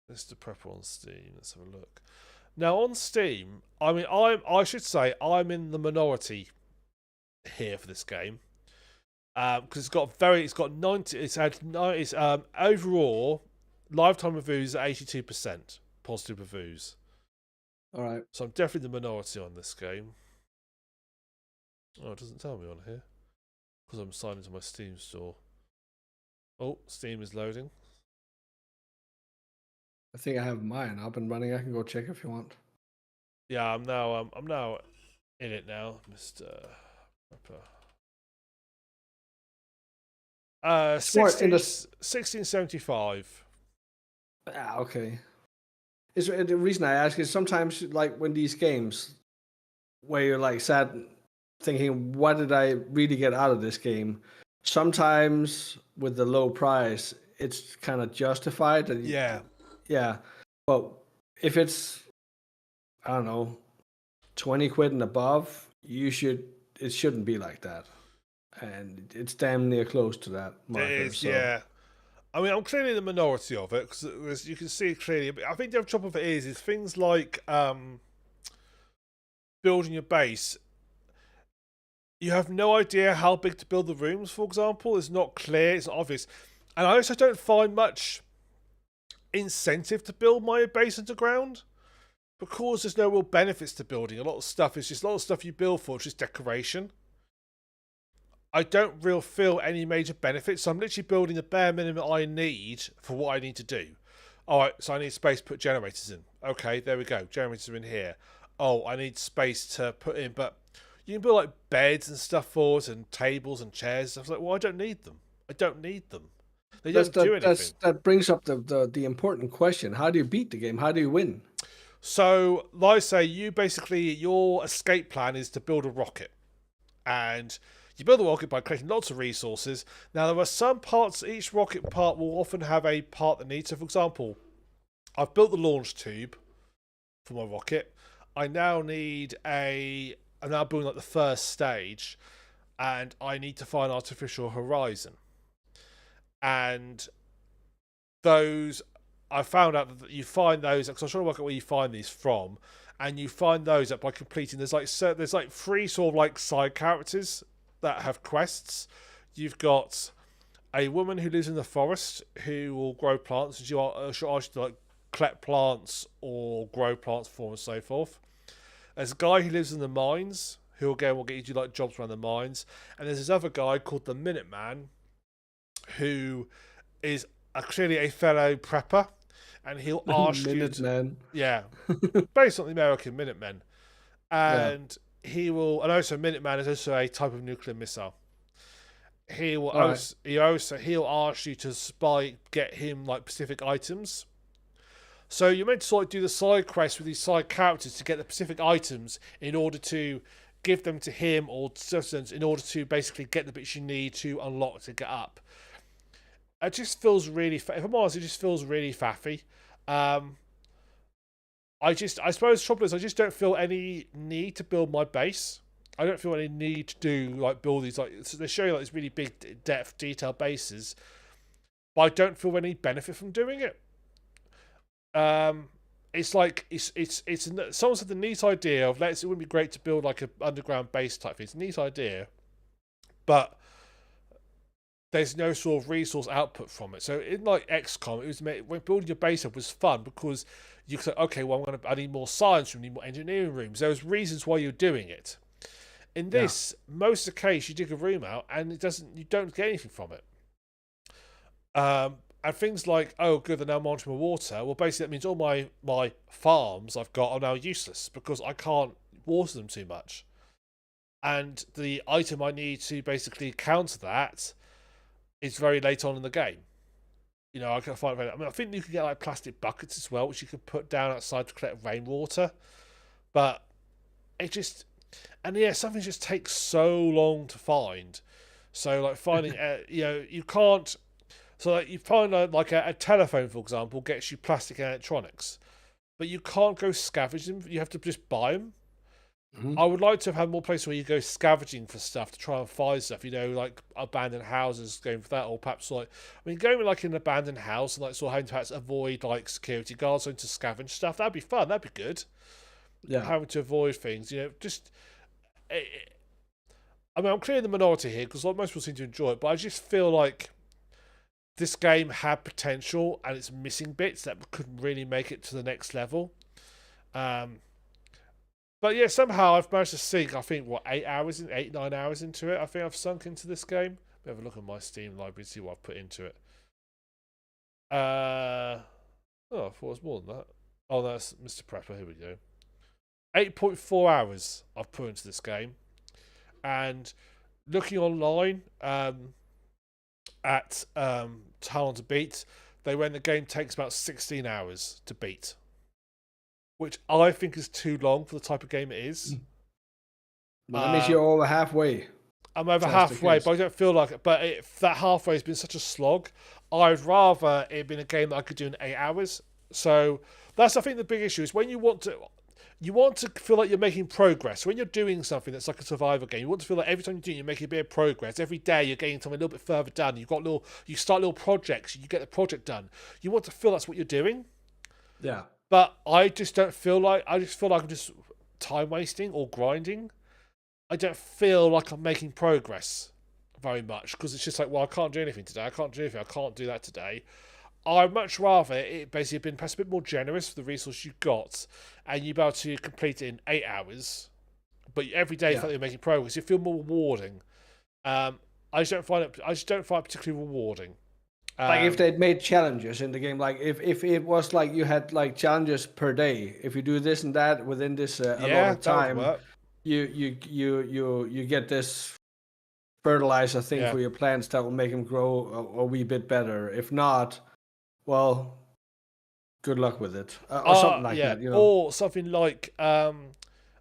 This is the prepper on Steam. Let's have a look. Now on Steam, I mean, I should say I'm in the minority here for this game, because it's got 90. It's overall lifetime reviews at 82% positive reviews. All right. So I'm definitely the minority on this game. Oh, it doesn't tell me on here because I'm signed into my Steam store. Oh, Steam is loading. I think I have mine up and running. I can go check if you want. Yeah, I'm now in it now, Mr. Prepper. 1675. Ah, okay. The reason I ask is sometimes like when these games where you're like sat thinking, what did I really get out of this game? Sometimes with the low price, it's kind of justified. Yeah. Yeah. But if it's, I don't know, 20 quid and above, it shouldn't be like that. And it's damn near close to that marker. It is, yeah. I mean, I'm clearly the minority of it, because as you can see clearly, I think the other trouble of it is things like building your base. You have no idea how big to build the rooms, for example. It's not clear, it's not obvious. And I also don't find much incentive to build my base underground, because there's no real benefits to building. A lot of stuff you build for, it's just decoration. I don't really feel any major benefits, so I'm literally building the bare minimum I need for what I need to do. Alright, so I need space to put generators in. Okay, there we go. Generators are in here. Oh, I need space to put in, but you can build like beds and stuff for us, and tables and chairs. I was like, well, I don't need them. I don't need them. They don't do anything. That brings up the important question. How do you beat the game? How do you win? So, like I say, your escape plan is to build a rocket. And you build the rocket by collecting lots of resources. Now, there are some parts, each rocket part will often have a part that needs. So, for example, I've built the launch tube for my rocket. I'm now building like the first stage, and I need to find artificial horizon. And those, I found out that you find those, because I was trying to work out where you find these from, and you find those up by completing. There's like three sort of like side characters that have quests. You've got a woman who lives in the forest who will grow plants, and she'll ask you to like collect plants or grow plants for and so forth. There's a guy who lives in the mines who again will get you to do like jobs around the mines, and there's this other guy called the Minuteman who is clearly a fellow prepper, and he'll ask you Minuteman. Yeah, based on the American Minutemen. And he will, and also Minuteman is also a type of nuclear missile. He'll ask you to get him like specific items. So you're meant to sort of do the side quests with these side characters to get the specific items in order to give them to him or citizens in order to basically get the bits you need to unlock to get up. It just feels really, if I'm honest, it just feels really faffy. I suppose the trouble is I just don't feel any need to build my base. I don't feel any need to build these, like, so they show you like these really big depth detail bases, but I don't feel any benefit from doing it. It's like someone said the neat idea of it wouldn't be great to build like an underground base type thing. It's a neat idea, but there's no sort of resource output from it. So in like XCOM, when building your base up was fun because you could say, okay, well I need more science room, I need more engineering rooms. There was reasons why you're doing it. In this, most of the case, you dig a room out and you don't get anything from it. And things like, oh, good, they're now monitoring my water. Well, basically, that means all my farms I've got are now useless because I can't water them too much. And the item I need to basically counter that is very late on in the game. You know, I can find. I mean, I think you can get like plastic buckets as well, which you can put down outside to collect rainwater. But it just, and yeah, something just takes so long to find. So like finding, you can't. So like you find like a telephone, for example, gets you plastic and electronics, but you can't go scavenging. You have to just buy them. Hmm. I would like to have had more places where you go scavenging for stuff to try and find stuff. You know, like abandoned houses, going for that, or perhaps like going like in an abandoned house and like sort of having to perhaps avoid like security guards having to scavenge stuff. That'd be fun. That'd be good. Yeah. Having to avoid things, just. I mean, I'm clearly in the minority here because most people seem to enjoy it, but I just feel like this game had potential and it's missing bits that couldn't really make it to the next level. Um, but yeah, somehow I've managed to sink, I think, 8, 9 hours into it. I think I've sunk into this game. Let me have a look at my Steam library and see what I've put into it. Oh, I thought it was more than that. Oh, that's Mr. Prepper. Here we go. 8.4 hours I've put into this game. And looking online at Talon to beat, they when the game takes about 16 hours to beat, which I think is too long for the type of game it is. Well, that means you're over halfway. I'm over halfway, but I don't feel like it. But that halfway has been such a slog. I'd rather it been a game that I could do in 8 hours. So that's, I think, the big issue is when you want to feel like you're making progress. When you're doing something that's like a survival game, you want to feel like every time you do it, you're making a bit of progress. Every day you're getting something a little bit further done. You start little projects, you get the project done. You want to feel that's what you're doing. Yeah. But I just don't feel like, I just feel like I'm just time wasting or grinding. I don't feel like I'm making progress very much because it's just like, well, I can't do anything today. I can't do anything. I can't do that today. I'd much rather it basically been perhaps a bit more generous for the resource you got, and you be able to complete it in 8 hours. But every day, you feel like you're making progress. You feel more rewarding. I just don't find it. I just don't find it particularly rewarding. Like if they'd made challenges in the game, like if it was like you had like challenges per day. If you do this and that within this allotted time, you get this fertilizer thing Yeah. for your plants that will make them grow a wee bit better. If not, well, good luck with it, or something like Yeah. that. You know. Or something like the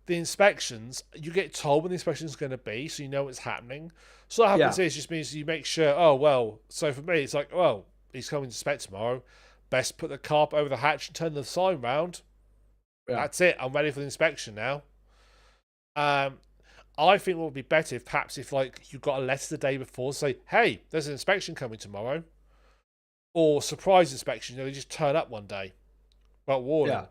inspections. You get told when the inspection is going to be, so you know what's happening. So what happens is just means you make sure. Oh well. So for me, it's like, well, he's coming to inspect tomorrow. Best put the carpet over the hatch and turn the sign round. Yeah. That's it. I'm ready for the inspection now. I think what would be better if perhaps if like you got a letter the day before, say, hey, there's an inspection coming tomorrow, or surprise inspection. They just turn up one day, without warning.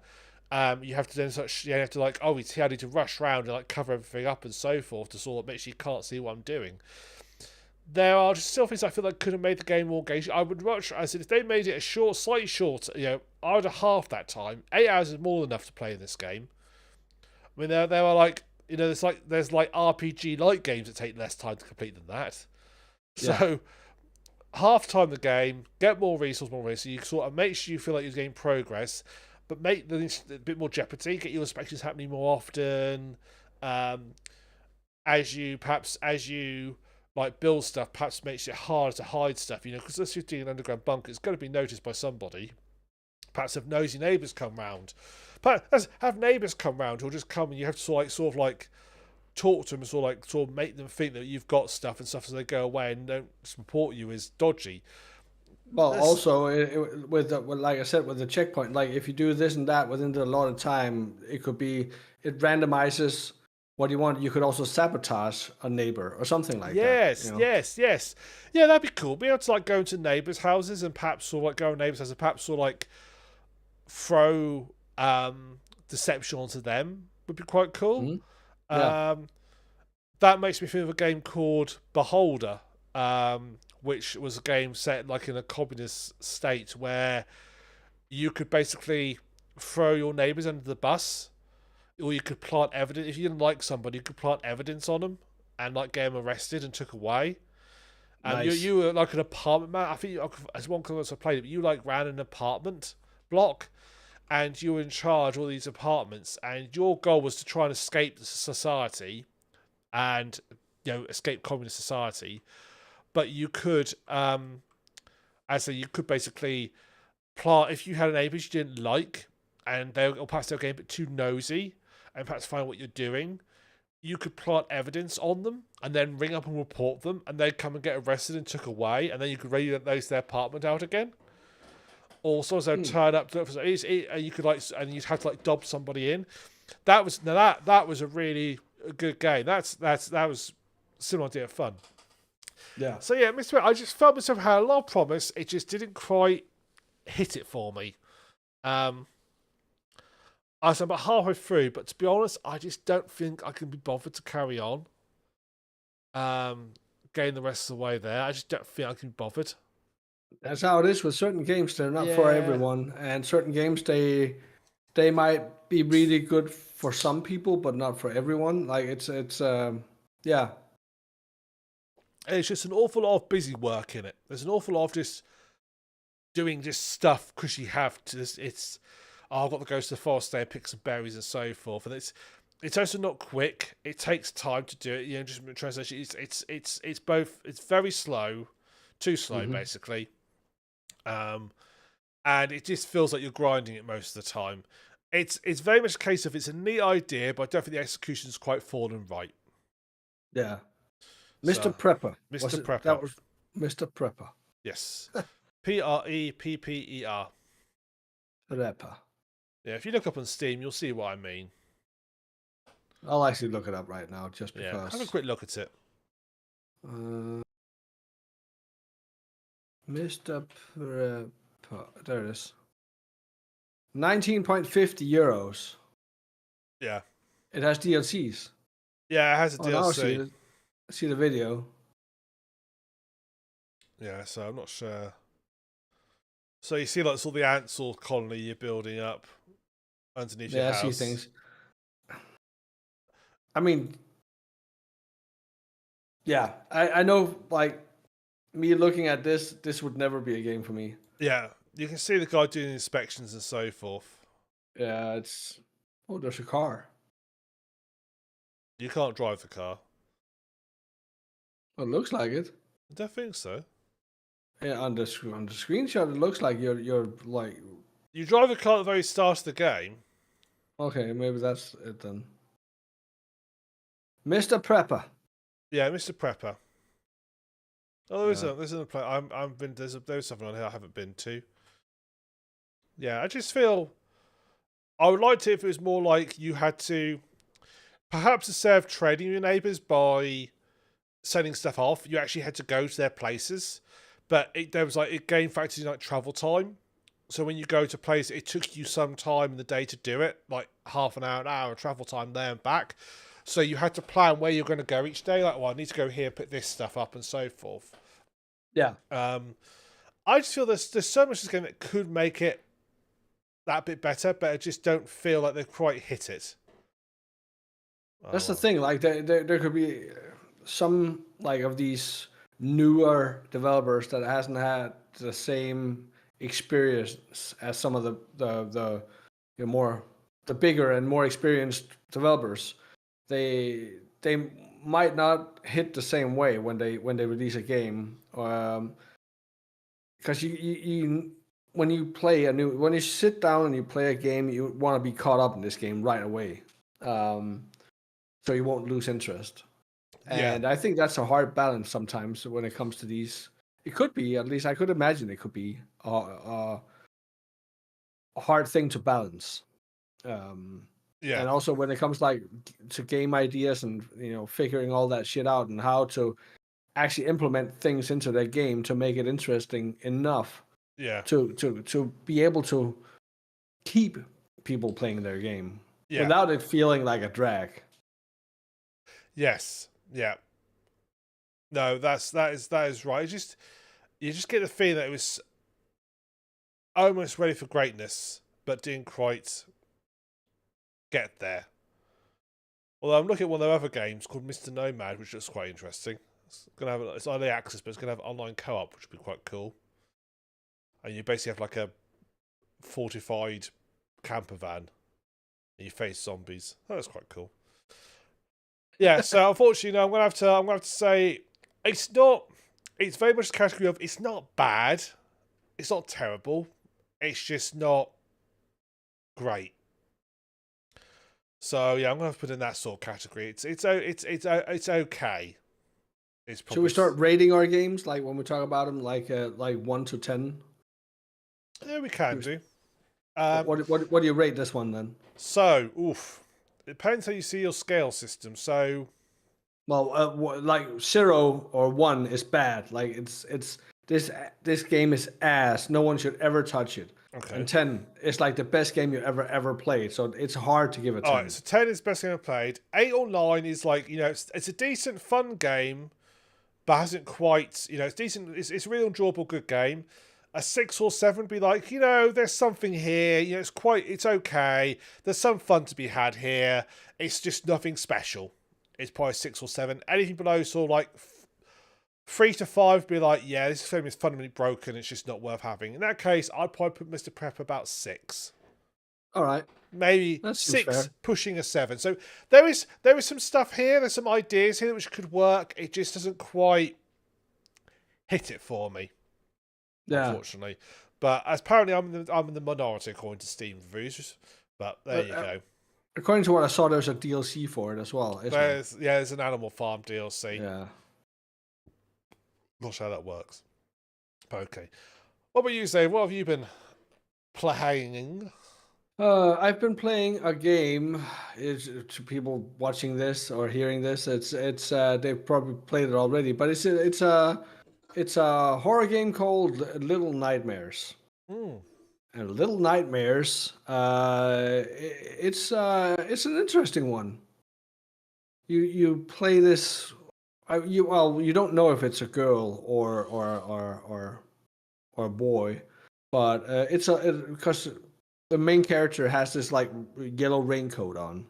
You have to then you have to like, oh, he's here. I need to rush around and like cover everything up and so forth to sort of make sure you can't see what I'm doing. There are just still things I feel like could have made the game more engaging. I would much, I said, if they made it slightly shorter, I would have half that time. 8 hours is more than enough to play in this game. I mean, there are like, there's like RPG like games that take less time to complete than that. So half time the game, get more resources. So you sort of make sure you feel like you're getting progress, but make the a bit more jeopardy. Get your inspections happening more often. As you like build stuff, perhaps makes it harder to hide stuff. Because if you're doing an underground bunker, it's going to be noticed by somebody. Perhaps have nosy neighbours come round. Perhaps have neighbours come round who'll just come and you have to sort of talk to them and sort of make them think that you've got stuff and stuff so they go away and don't report you as dodgy. Well, also with like I said, with the checkpoint, like if you do this and that within the allotted time, it randomizes what you want. You could also sabotage a neighbor or something like that. Yes. Yeah, that'd be cool. Be able to like go into neighbours' houses and perhaps sort of like go to neighbours' houses and perhaps sort of like throw deception onto them would be quite cool. Mm-hmm. Yeah. That makes me think of a game called Beholder, which was a game set like in a communist state where you could basically throw your neighbours under the bus, or you could plant evidence. If you didn't like somebody, you could plant evidence on them and like get them arrested and took away. Nice. You were like an apartment man. I think as one class I played it, you like ran an apartment block, and you were in charge of all these apartments, and your goal was to try and escape society, and escape communist society. But you could, as you could basically plant if you had neighbours you didn't like, and or perhaps they were getting a bit too nosy, and perhaps find what you're doing. You could plant evidence on them and then ring up and report them, and they'd come and get arrested and took away, and then you could release their apartment out again. Also, so turn up, you could and you'd have to dob somebody in. That was a really good game. That was similar to fun. Yeah. So yeah, Mr. I just felt myself had a lot of promise. It just didn't quite hit it for me. I was about halfway through, but to be honest, I just don't think I can be bothered to carry on. Getting the rest of the way there, I just don't think I can be bothered. That's how it is with certain games. They're not for Yeah. everyone, and certain games they might be really good for some people, but not for everyone. Like it's yeah. It's just an awful lot of busy work in it. There's an awful lot of just doing just stuff because you have to. I've got to go to the forest there, pick some berries and so forth, and it's also not quick. It takes time to do it. Just translation. It's both. It's very slow, too slow basically. And it just feels like you're grinding it most of the time. It's very much a case of it's a neat idea, but I don't think the execution's quite fallen right. Yeah. Mr. Prepper. Mr. Prepper. That was Mr. Prepper. Yes. Prepper. Prepper. Yeah, if you look up on Steam, you'll see what I mean. I'll actually look it up right now, just because. Yeah, have a quick look at it. Mr. Prepper. There it is. 19.50 euros. Yeah. It has DLCs. Yeah, it has a Now DLC. I see the video. Yeah, so I'm not sure. So you see, it's all the ants or colony you're building up underneath your house. I see things. I mean, yeah, I know, me looking at this would never be a game for me. Yeah, you can see the guy doing inspections and so forth. Yeah, it's... Oh, there's a car. You can't drive the car. Well, it looks like it. I don't think so. Yeah, on the screenshot, it looks like you're like... You drive the car at the very start of the game. Okay, maybe that's it then. Mr. Prepper. Yeah, Mr. Prepper. Oh, there's another play. There's something on here I haven't been to. Yeah, I just feel I would like to if it was more like you had to, perhaps instead of trading your neighbours by sending stuff off, you actually had to go to their places. But there was it game factors in travel time. So when you go to place, it took you some time in the day to do it, like half an hour of travel time there and back. So you had to plan where you're going to go each day. Like, well, I need to go here, pick this stuff up, and so forth. Yeah. I just feel there's so much in this game that could make it that bit better, but I just don't feel like they've quite hit it. That's the thing. There could be some of these newer developers that hasn't had the same experience as some of the bigger and more experienced developers. They might not hit the same way when they release a game, because you when you sit down and you play a game, you want to be caught up in this game right away, so you won't lose interest. And I think that's a hard balance sometimes when it comes to these. It could be, at least I could imagine, it could be a hard thing to balance. And also when it comes to game ideas and figuring all that shit out and how to actually implement things into their game to make it interesting enough to be able to keep people playing their game without it feeling like a drag. Yes. Yeah. No, that is right. You just get the feeling that it was almost ready for greatness, but didn't quite get there. Although I'm looking at one of their other games called Mr. Nomad, which looks quite interesting. It's early access, but it's gonna have online co-op, which would be quite cool. And you basically have like a fortified camper van, and you face zombies. Oh, that's quite cool. Yeah. So unfortunately, no, I'm gonna have to say it's not. It's very much the category of it's not bad, it's not terrible, it's just not great. So yeah, I'm gonna have to put in that sort of category. It's okay. It's probably. Should we start rating our games like when we talk about them, like 1 to 10? Yeah, we can do. What do you rate this one then? So, oof, it depends how you see your scale system. So, Well, like 0 or 1 is bad. Like it's this game is ass. No one should ever touch it. okay. And 10 is like the best game you ever played. So it's hard to give a 10. All right, so 10 is the best game I've played. 8 or 9 is like, it's a decent, fun game, but hasn't quite, it's decent. It's a real enjoyable, good game. A 6 or 7 would be like, there's something here. It's okay. There's some fun to be had here. It's just nothing special. It's probably 6 or 7. Anything below sort of like 3 to 5 would be like, yeah, this film is fundamentally broken. It's just not worth having. In that case, I'd probably put Mr. Prep about 6. All right. Maybe That seems 6 fair. pushing a 7. So there is some stuff here. There's some ideas here which could work. It just doesn't quite hit it for me, unfortunately. But apparently I'm in the minority according to Steam reviews. But there you go. According to what I saw, there's a DLC for it as well. There's an Animal Farm DLC. Yeah. Not sure how that works. But okay. What about you, Dave? What have you been playing? I've been playing a game. To people watching this or hearing this, it's they've probably played it already. But it's a horror game called Little Nightmares. And Little Nightmares, it's an interesting one. You play this. You don't know if it's a girl or a boy, but because the main character has this like yellow raincoat on.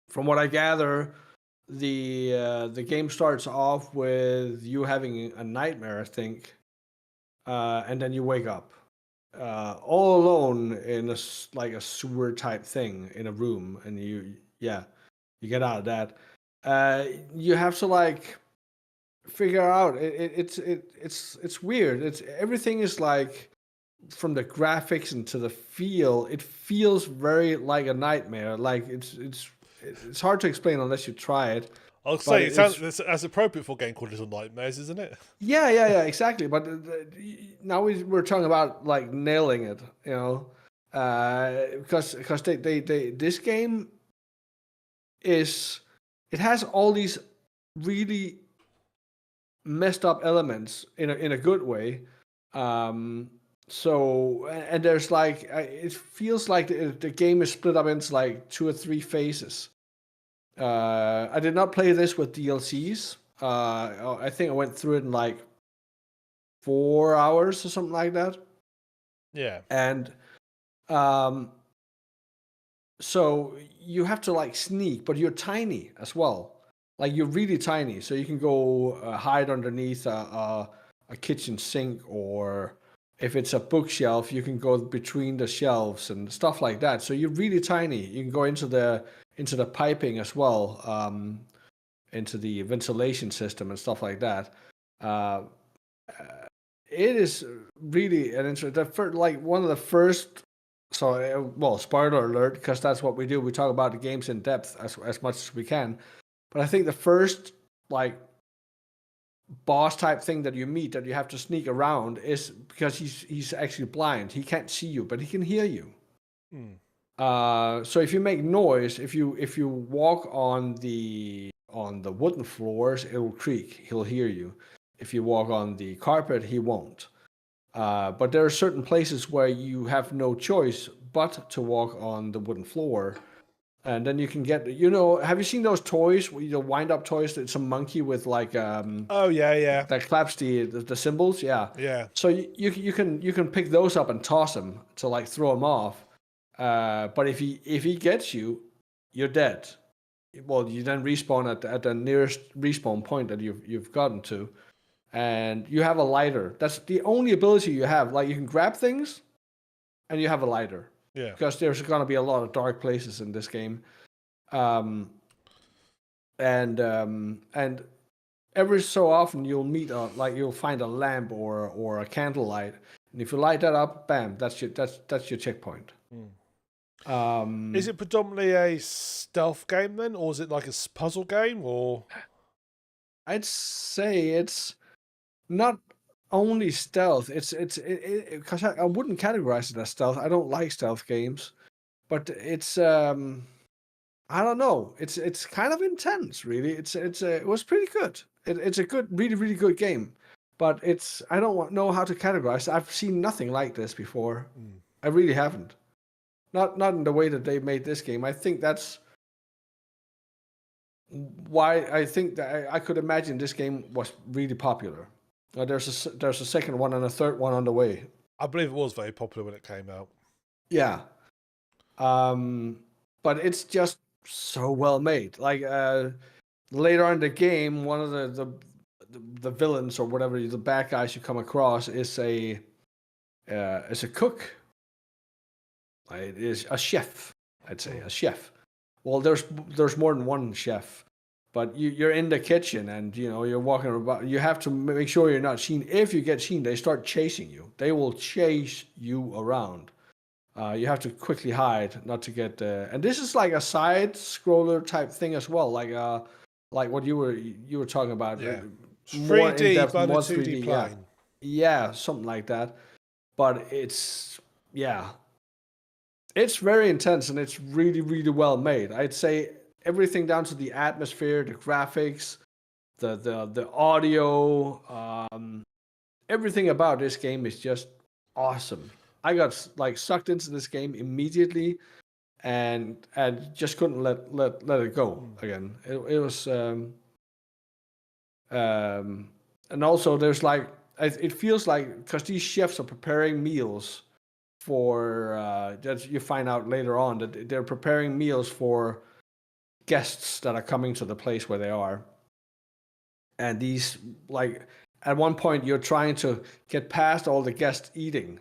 From what I gather, the game starts off with you having a nightmare, I think, and then you wake up all alone in like a sewer type thing in a room, and you get out of that. You have to like figure out it's weird. It's everything is like from the graphics and to the feel. It feels very like a nightmare. Like it's hard to explain unless you try it. I'll say it sounds as appropriate for a game called Little Nightmares, isn't it? Yeah, exactly. But now we're talking about like nailing it, because they this game it has all these really messed up elements in a good way. So and there's like it feels like the game is split up into like 2 or 3 phases. I did not play this with DLCs. I think I went through it in like 4 hours or something like that. Yeah. And so you have to like sneak, but you're tiny as well. Like you're really tiny, so you can go hide underneath a kitchen sink, or if it's a bookshelf, you can go between the shelves and stuff like that. So you're really tiny. You can go into the piping as well, into the ventilation system and stuff like that. It is really an interesting. Like one of the first. So, well, spoiler alert, because that's what we do. We talk about the games in depth as much as we can. But I think the first like boss type thing that you meet that you have to sneak around is because he's actually blind. He can't see you, but he can hear you. So if you make noise, if you walk on the wooden floors, it will creak. He'll hear you. If you walk on the carpet, he won't. But there are certain places where you have no choice but to walk on the wooden floor. And then you can get, have you seen those toys, the wind-up toys? It's a monkey with like, oh yeah, that claps the cymbals, yeah. Yeah. So you can pick those up and toss them to like throw them off. But if he gets you, you're dead. well, you then respawn at the nearest respawn point that you've gotten to, and you have a lighter. That's the only ability you have. Like you can grab things, and you have a lighter. Yeah. Because there's gonna be a lot of dark places in this game, um, and every so often you'll meet you'll find a lamp or a candlelight, and if you light that up, bam, that's your checkpoint. Is it predominantly a stealth game then, or is it like a puzzle game? Or I'd say it's not only stealth. It's because I wouldn't categorize it as stealth. I don't like stealth games, but it's I don't know. It's kind of intense, really. It was pretty good. It's a good, really really good game, but I don't know how to categorize it. I've seen nothing like this before. I really haven't. Not in the way that they made this game. I think that's why I think that I could imagine this game was really popular. There's a second one and a third one on the way. I believe it was very popular when it came out. Yeah. But it's just so well made. Like later on in the game, one of the villains or whatever the bad guys you come across is a cook. It is a chef. I'd say a chef. Well, there's more than one chef, but you're in the kitchen and you're walking about. You have to make sure you're not seen. If you get seen, they start chasing you. They will chase you around. You have to quickly hide, not to get. And this is like a side scroller type thing as well, like what you were talking about. Yeah, More 3D, in depth, but on a more 2D 3D. plane. Yeah, something like that. But it's very intense and it's really really well made. I'd say everything down to the atmosphere, the graphics, the audio, everything about this game is just awesome. I got like sucked into this game immediately, and just couldn't let it go again. It was, and also there's like it feels like because these chefs are preparing meals for that you find out later on that they're preparing meals for guests that are coming to the place where they are, and these like at one point you're trying to get past all the guests eating.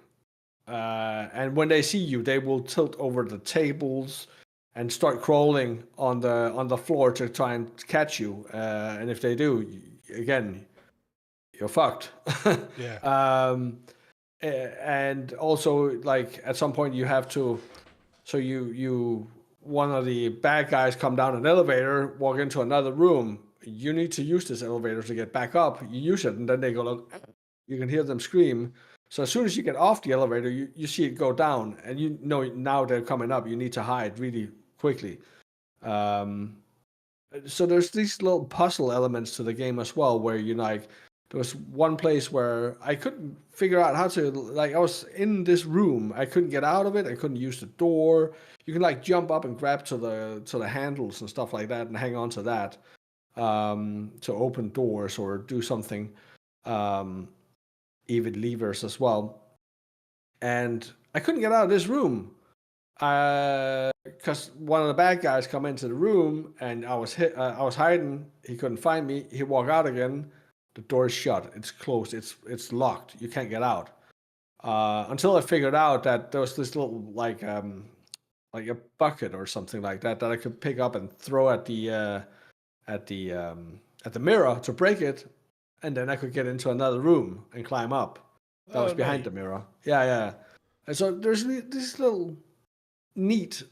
And when they see you, they will tilt over the tables and start crawling on the floor to try and catch you. And if they do, again, you're fucked. Yeah. And also, like at some point, you have to. So you one of the bad guys come down an elevator, walk into another room. You need to use this elevator to get back up. You use it, and then they go look. You can hear them scream. So as soon as you get off the elevator, you see it go down, and you know now they're coming up. You need to hide really quickly. So there's these little puzzle elements to the game as well, where there was one place where I couldn't figure out how to, like, I was in this room, I couldn't get out of it, I couldn't use the door. You can like jump up and grab to the handles and stuff like that, and hang on to that to open doors or do something. Even levers as well. And I couldn't get out of this room because one of the bad guys come into the room and I was hiding. He couldn't find me. He walked out again. The door is shut. It's closed. It's locked. You can't get out. Until I figured out that there was this little like a bucket or something like that I could pick up and throw at the mirror to break it, and then I could get into another room and climb up. That was behind the mirror. Yeah. And so there's these little neat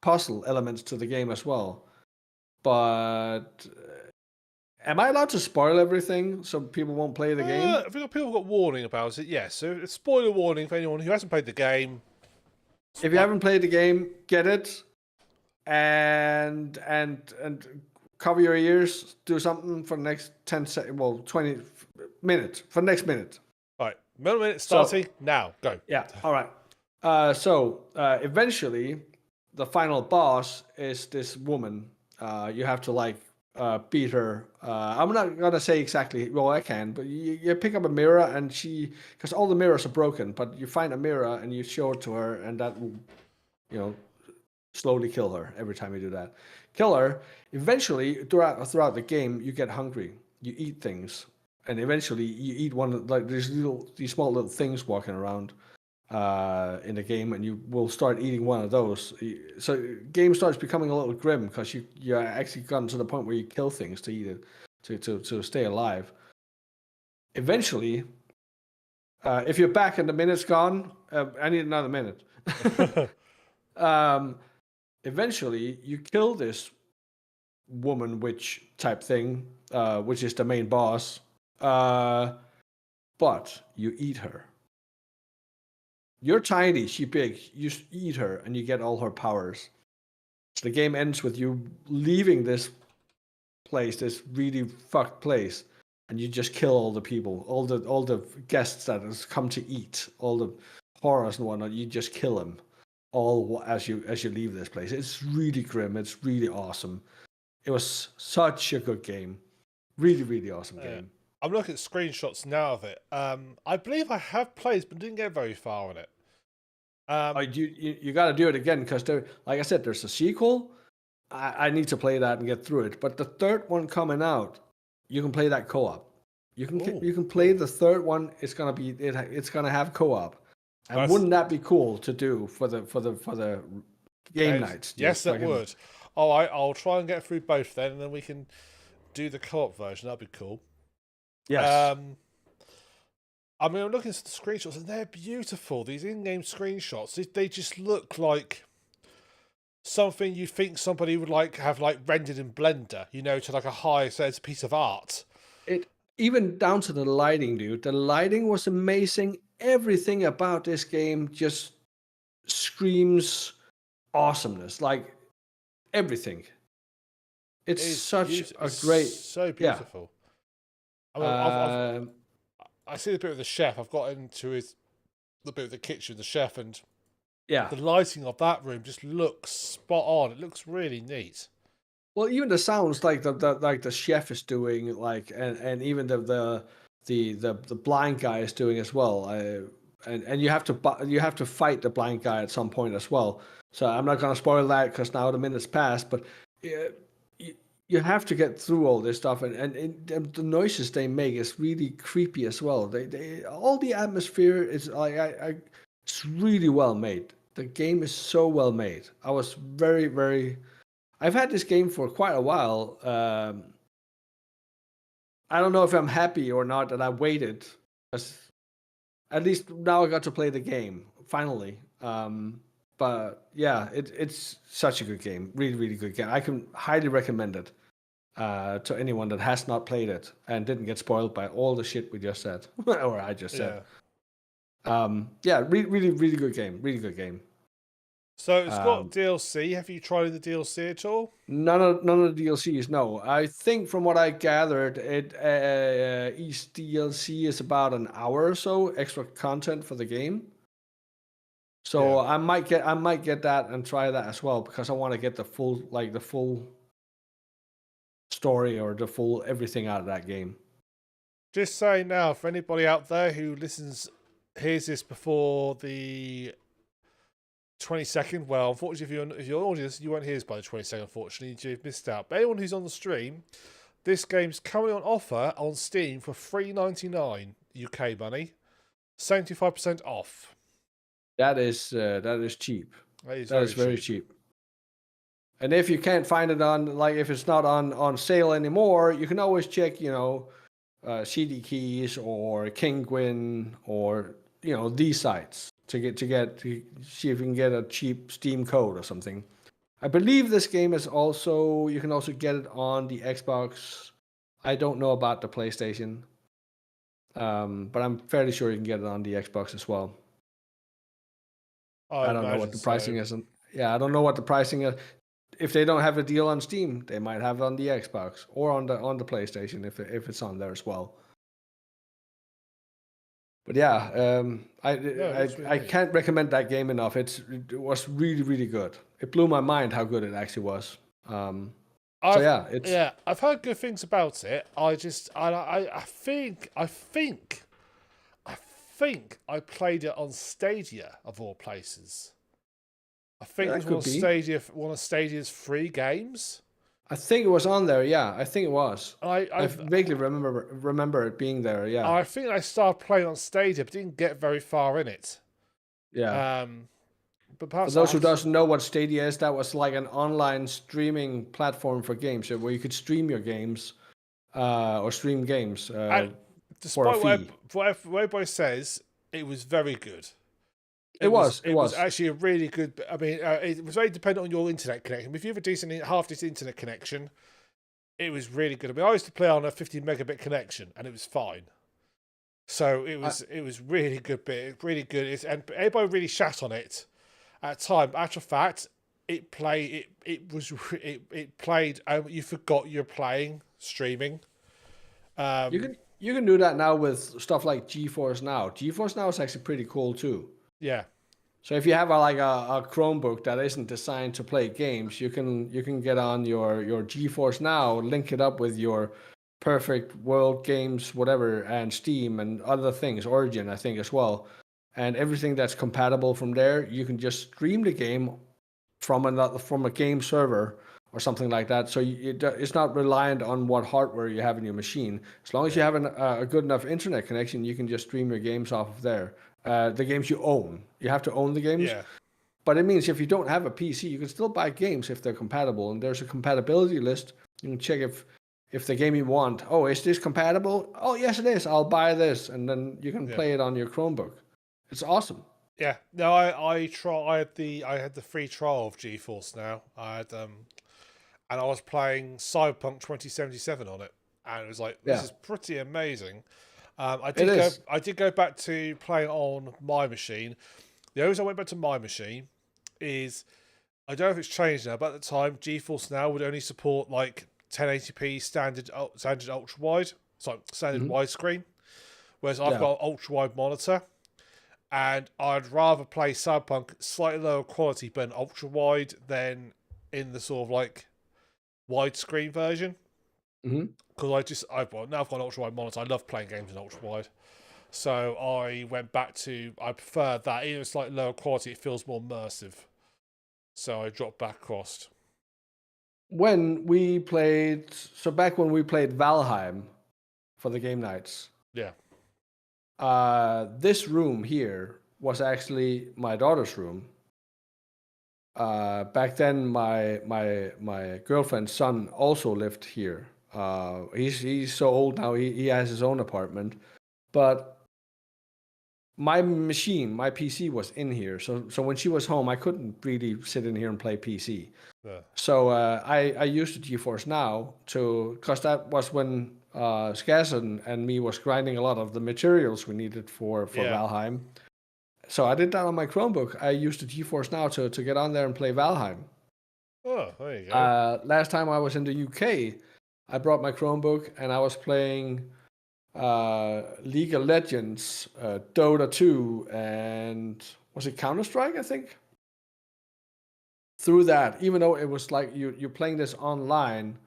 puzzle elements to the game as well. But am I allowed to spoil everything so people won't play the game? I think people got warning about it. Yes. So spoiler warning for anyone who hasn't played the game. If you haven't played the game, get it, and cover your ears. Do something for the next 20 minutes. For the next minute. All right, minute starting now. Go. Yeah. All right. So eventually, the final boss is this woman. You have to like beat her. I'm not gonna say exactly. Well, I can, but you pick up a mirror and because all the mirrors are broken, but you find a mirror and you show it to her, and that will, slowly kill her every time you do that. Kill her. Eventually, throughout the game, you get hungry. You eat things, and eventually you eat one like these small little things walking around in the game, and you will start eating one of those. So game starts becoming a little grim because you actually gotten to the point where you kill things to eat it to stay alive. Eventually, if you're back and the minute's gone, I need another minute. Eventually, you kill this woman witch type thing, which is the main boss, but you eat her. You're tiny, she big. You eat her, and you get all her powers. So the game ends with you leaving this place, this really fucked place, and you just kill all the people, all the guests that has come to eat, all the horrors and whatnot. You just kill them all as you leave this place. It's really grim. It's really awesome. It was such a good game. Really, really awesome game. I'm looking at screenshots now of it. I believe I have played, but didn't get very far on it. You got to do it again because like I said, there's a sequel. I need to play that and get through it. But the third one coming out, you can play that co-op. You can play the third one. It's gonna have co-op. And wouldn't that be cool to do for the game nights? Yes, that would. Oh, I'll try and get through both then, and then we can do the co-op version. That'd be cool. Yes. I mean, I'm looking at the screenshots, and they're beautiful. These in-game screenshots, they just look like something you think somebody would have rendered in Blender, to like a high, so it's a piece of art. It even down to the lighting, dude. The lighting was amazing. Everything about this game just screams awesomeness. Like everything. It's such a great, so beautiful. Yeah. I see the bit of the chef. I've got into the bit of the kitchen, the chef, and the lighting of that room just looks spot on. It looks really neat. Well, even the sounds like the chef is doing, and even the blind guy is doing as well. And you have to fight the blind guy at some point as well. So I'm not gonna spoil that because now the minute's passed. But you have to get through all this stuff, and the noises they make is really creepy as well. They all the atmosphere is it's really well made. The game is so well made. I was very, very. I've had this game for quite a while. I don't know if I'm happy or not that I waited. At least now I got to play the game finally. But yeah, it's such a good game. Really, really good game. I can highly recommend it to anyone that has not played it and didn't get spoiled by all the shit we just said or I just said. Really, really good game. Really good game. So it's got DLC. Have you tried the DLC at all? None of the DLCs. No, I think from what I gathered, each DLC is about an hour or so extra content for the game. So I might get that and try that as well because I want to get the full story or the full everything out of that game. Just saying now, for anybody out there who hears this before the 22nd. Well, unfortunately, if you're an audience, you won't hear this by the 22nd. Unfortunately, you've missed out. But anyone who's on the stream, this game's currently on offer on Steam for $3.99 UK money, 75% off. That is cheap. That is very cheap. And if you can't find it if it's not on sale anymore, you can always check, CD Keys or Kinguin or these sites to see if you can get a cheap Steam code or something. I believe this game is you can also get it on the Xbox. I don't know about the PlayStation, but I'm fairly sure you can get it on the Xbox as well. I don't know what the pricing is. I don't know what the pricing is. If they don't have a deal on Steam, they might have it on the Xbox or on the PlayStation if it's on there as well. But I can't recommend that game enough. It was really, really good. It blew my mind how good it actually was. I've heard good things about it. I think I played it on Stadia of all places. I think it That was could be. One of Stadia's free games. I think it was on there. Yeah, I think it was. I I I vaguely remember it being there. Yeah, I think I started playing on Stadia, but didn't get very far in it. yeah. But For perhaps I those who have to. doesn't know what Stadia is, that was like an online streaming platform for games, where you could stream your games or stream games And for a despite fee. what everybody says, it was very good. It was. It It was was. actually a really good. I mean, it was very dependent on your internet connection. If you have a half decent internet connection, it was really good. I mean, I used to play on a 50 megabit connection, and it was fine. So I, it was really good bit, really good. And everybody really shat on it at the time. Actual fact, it played. You forgot you're playing streaming. Um, you can do that now with stuff like GeForce Now. GeForce Now is actually pretty cool too. yeah, So if you have a Chromebook that isn't designed to play games, you can get on your GeForce Now, link it up with your Perfect World Games, whatever, and Steam and other things, Origin, I think as well, and everything that's compatible from there. You can just stream the game from a game server or something like that. So it's not reliant on what hardware you have in your machine. As long as you yeah, have a good enough internet connection, you can just stream your games off of there. The games you own. You have to own the games. yeah, But it means if you don't have a PC, you can still buy games if they're compatible. And there's a compatibility list. You can check if the game you want, oh, is this compatible? Oh, yes, it is. I'll buy this. And then you can yeah. play it on your Chromebook. It's awesome. Yeah, no, I had the free trial of GeForce Now. I had and I was playing Cyberpunk 2077 on it, and it was like this Yeah, is pretty amazing. it is. I did go back to playing on my machine. The only reason I went back to my machine is I don't know if it's changed now, but at the time GeForce Now would only support like 1080p standard ultra wide, so standard Hmm. widescreen, whereas I've Yeah. got an ultra wide monitor. And I'd rather play Cyberpunk slightly lower quality but an ultra wide than in the sort of like widescreen version. Hmm. Because now I've got an ultra wide monitor. I love playing games in ultra wide. So I prefer that. Even if it's slightly lower quality, it feels more immersive. So I dropped back across. Back when we played Valheim for the game nights, Yeah. this room here was actually my daughter's room. Back then, my girlfriend's son also lived here. He's so old now. He has his own apartment, but my PC was in here. So when she was home, I couldn't really sit in here and play PC. Yeah. So I used the GeForce Now because that was when Skaz and me was grinding a lot of the materials we needed for Yeah. Valheim. So I did that on my Chromebook. I used the GeForce Now to get on there and play Valheim. Oh, there you go. Last time I was in the UK, I brought my Chromebook and I was playing League of Legends, Dota 2, and was it Counter-Strike, I think? Through that, even though it was like you're playing this online,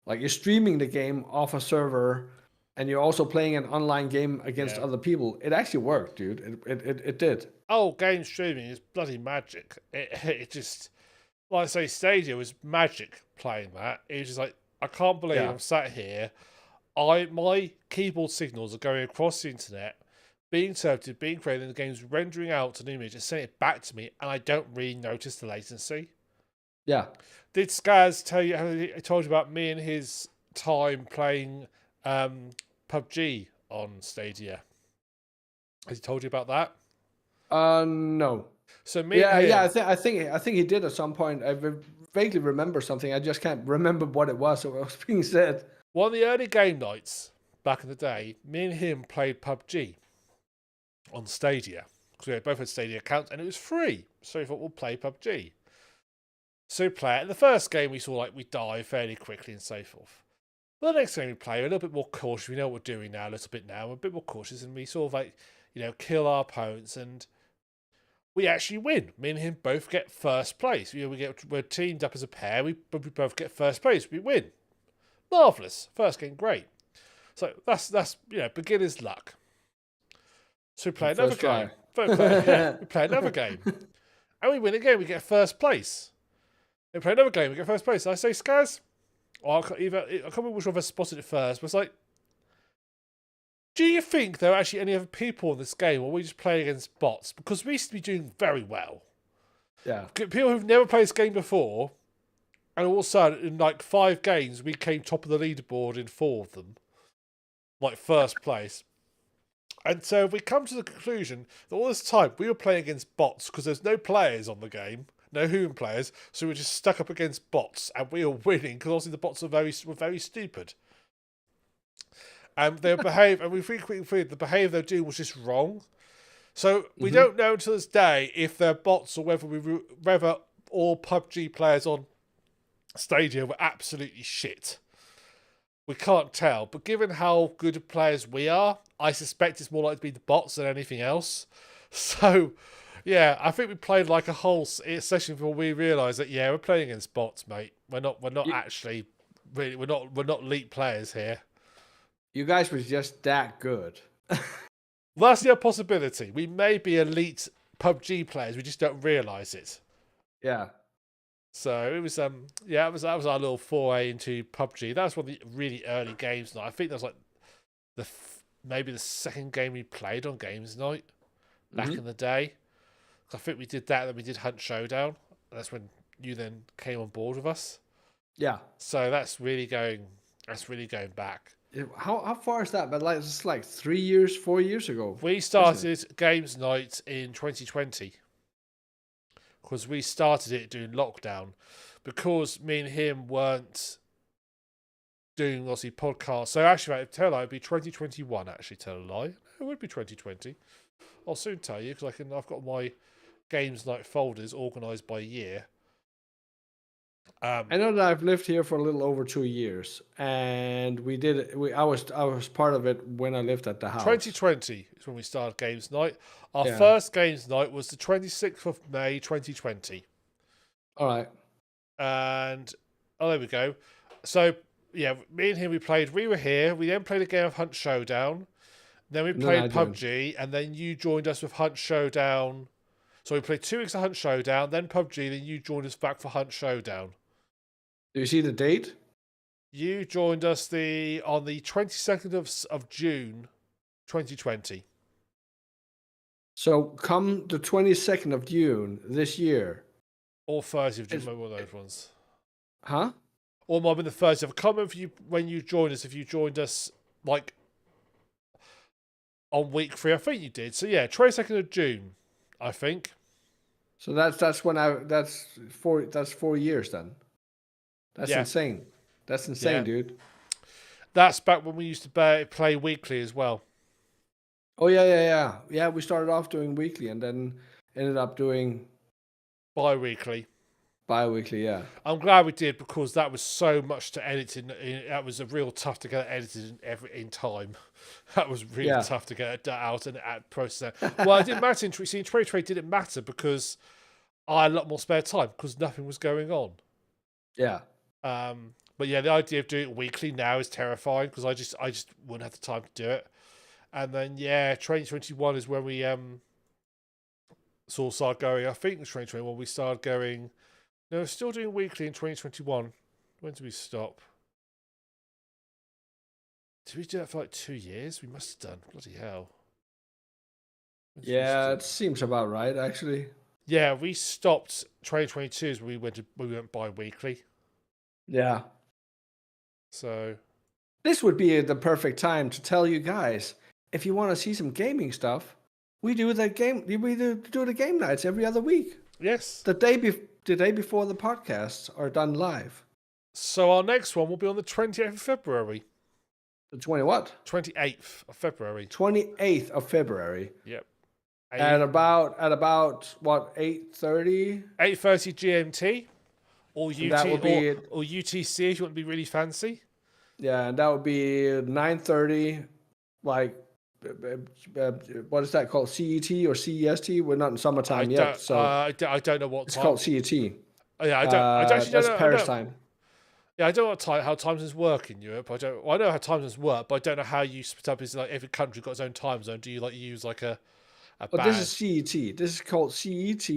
like you're streaming the game off a server and you're also playing an online game against Yeah. other people, it actually worked, dude. It did. Oh, game streaming is bloody magic. It just, like I say, Stadia was magic playing that. It was just like, I can't believe Yeah. I'm sat here. My keyboard signals are going across the internet, being interpreted, being created, and the game's rendering out an image and sending it back to me, and I don't really notice the latency. Yeah. Did Skaz tell you how he told you about me and his time playing PUBG on Stadia? Has he told you about that? No. So me Yeah, and him, yeah. I think he did at some point. Vaguely remember something. I just can't remember what it was or what was being said. one of the early game nights back in the day, me and him played PUBG on Stadia because we both had Stadia accounts and it was free. So we thought we'll play PUBG. So we play it. In the first game, we saw like we die fairly quickly and so forth. But the next game we play, we're a little bit more cautious. We know what we're doing now, a little bit now. We're a bit more cautious, and we sort of like, kill our opponents, and we actually win. Me and him both get first place. We're teamed up as a pair. We both get first place. We win. Marvelous. First game, great. So that's beginner's luck. So we play another First try. game. We play another game. And we win again. We get first place. We play another game. We get first place. And I say, Skaz, or I can't remember which of us spotted it first, but it's like, do you think there are actually any other people in this game, or are we just playing against bots? Because we used to be doing very well. Yeah. People who've never played this game before, and all of a sudden, in like 5 games, we came top of the leaderboard in 4 of them. Like first place. And so we come to the conclusion that all this time we were playing against bots because there's no players on the game, no human players, so we were just stuck up against bots, and we were winning because obviously the bots were very stupid. And they behave, and we quickly figured the behaviour they were doing was just wrong. So we don't know until this day if they're bots or whether all PUBG players on Stadia were absolutely shit. We can't tell, but given how good players we are, I suspect it's more likely to be the bots than anything else. So, yeah, I think we played like a whole session before we realised that we're playing against bots, mate. We're not actually really we're not elite players here. You guys were just that good. Well, that's the possibility. We may be elite PUBG players, we just don't realise it. Yeah. So it was that was our little foray into PUBG. That was one of the really early games night. I think that was like maybe the second game we played on games night back in the day. I think we did that, then we did Hunt Showdown. That's when you then came on board with us. Yeah. So that's really going back. How far is that? But like it's like 3 years, 4 years ago. We started games night in 2020. Because we started it during lockdown, because me and him weren't doing obviously podcasts. So actually, tell a lie, it'd be 2021. Actually, tell a lie, it would be 2020. I'll soon tell you because I've got my games night folders organised by year. I know that I've lived here for a little over 2 years, and I was part of it when I lived at the house. 2020 is when we started games night. Our first games night was the 26th of May, 2020. All right. And there we go. So yeah, me and him we were here. We then played a game of Hunt Showdown. Then we played PUBG, and then you joined us with Hunt Showdown. So we played 2 weeks of Hunt Showdown, then PUBG, then you joined us back for Hunt Showdown. Do you see the date? You joined us on the 22nd of June, 2020. So come the 22nd of June this year. Or 30th of June, maybe one of those ones. Huh? Or might have been the 30th. I can't remember when you joined us, if you joined us like on week 3. I think you did. So yeah, 22nd of June, I think. So that's 4 years then. That's insane. That's insane, dude. That's back when we used to play weekly as well. Oh yeah. Yeah, we started off doing weekly and then ended up doing bi-weekly. Bi-weekly, yeah. I'm glad we did because that was so much to edit in. That was a real tough to get edited in time. That was really tough to get that out and process it. Well, it didn't matter in 2020. Didn't matter because I had a lot more spare time because nothing was going on. Yeah. But yeah, the idea of doing it weekly now is terrifying because I just wouldn't have the time to do it. And then 2021 is when we sort of started going. I think it was 2021 we started going. No, still doing weekly in 2021. When did we stop? Did we do that for like 2 years? We must have done. Bloody hell. Yeah, it seems about right, actually. Yeah, we stopped 2022 as we went bi-weekly. Yeah. So this would be the perfect time to tell you guys, if you want to see some gaming stuff, we do the game nights every other week. Yes. The day before the podcasts are done live. So our next one will be on the 28th of February. The 28th of February. 28th of February. Yep. At about what, 8:30? 8:30 GMT. Or UTC if you want to be really fancy. Yeah, and that would be 9:30, like what is that called? CET or CEST? We're not in summertime yet, so I don't know what it's time. called CET. Oh, yeah, I don't that's Paris time. Yeah, I don't know how time zones work in Europe. I know how time zones work, but I don't know how you split up. Is like every country got its own time zone? Do you like use like a But this is CET. This is called CET,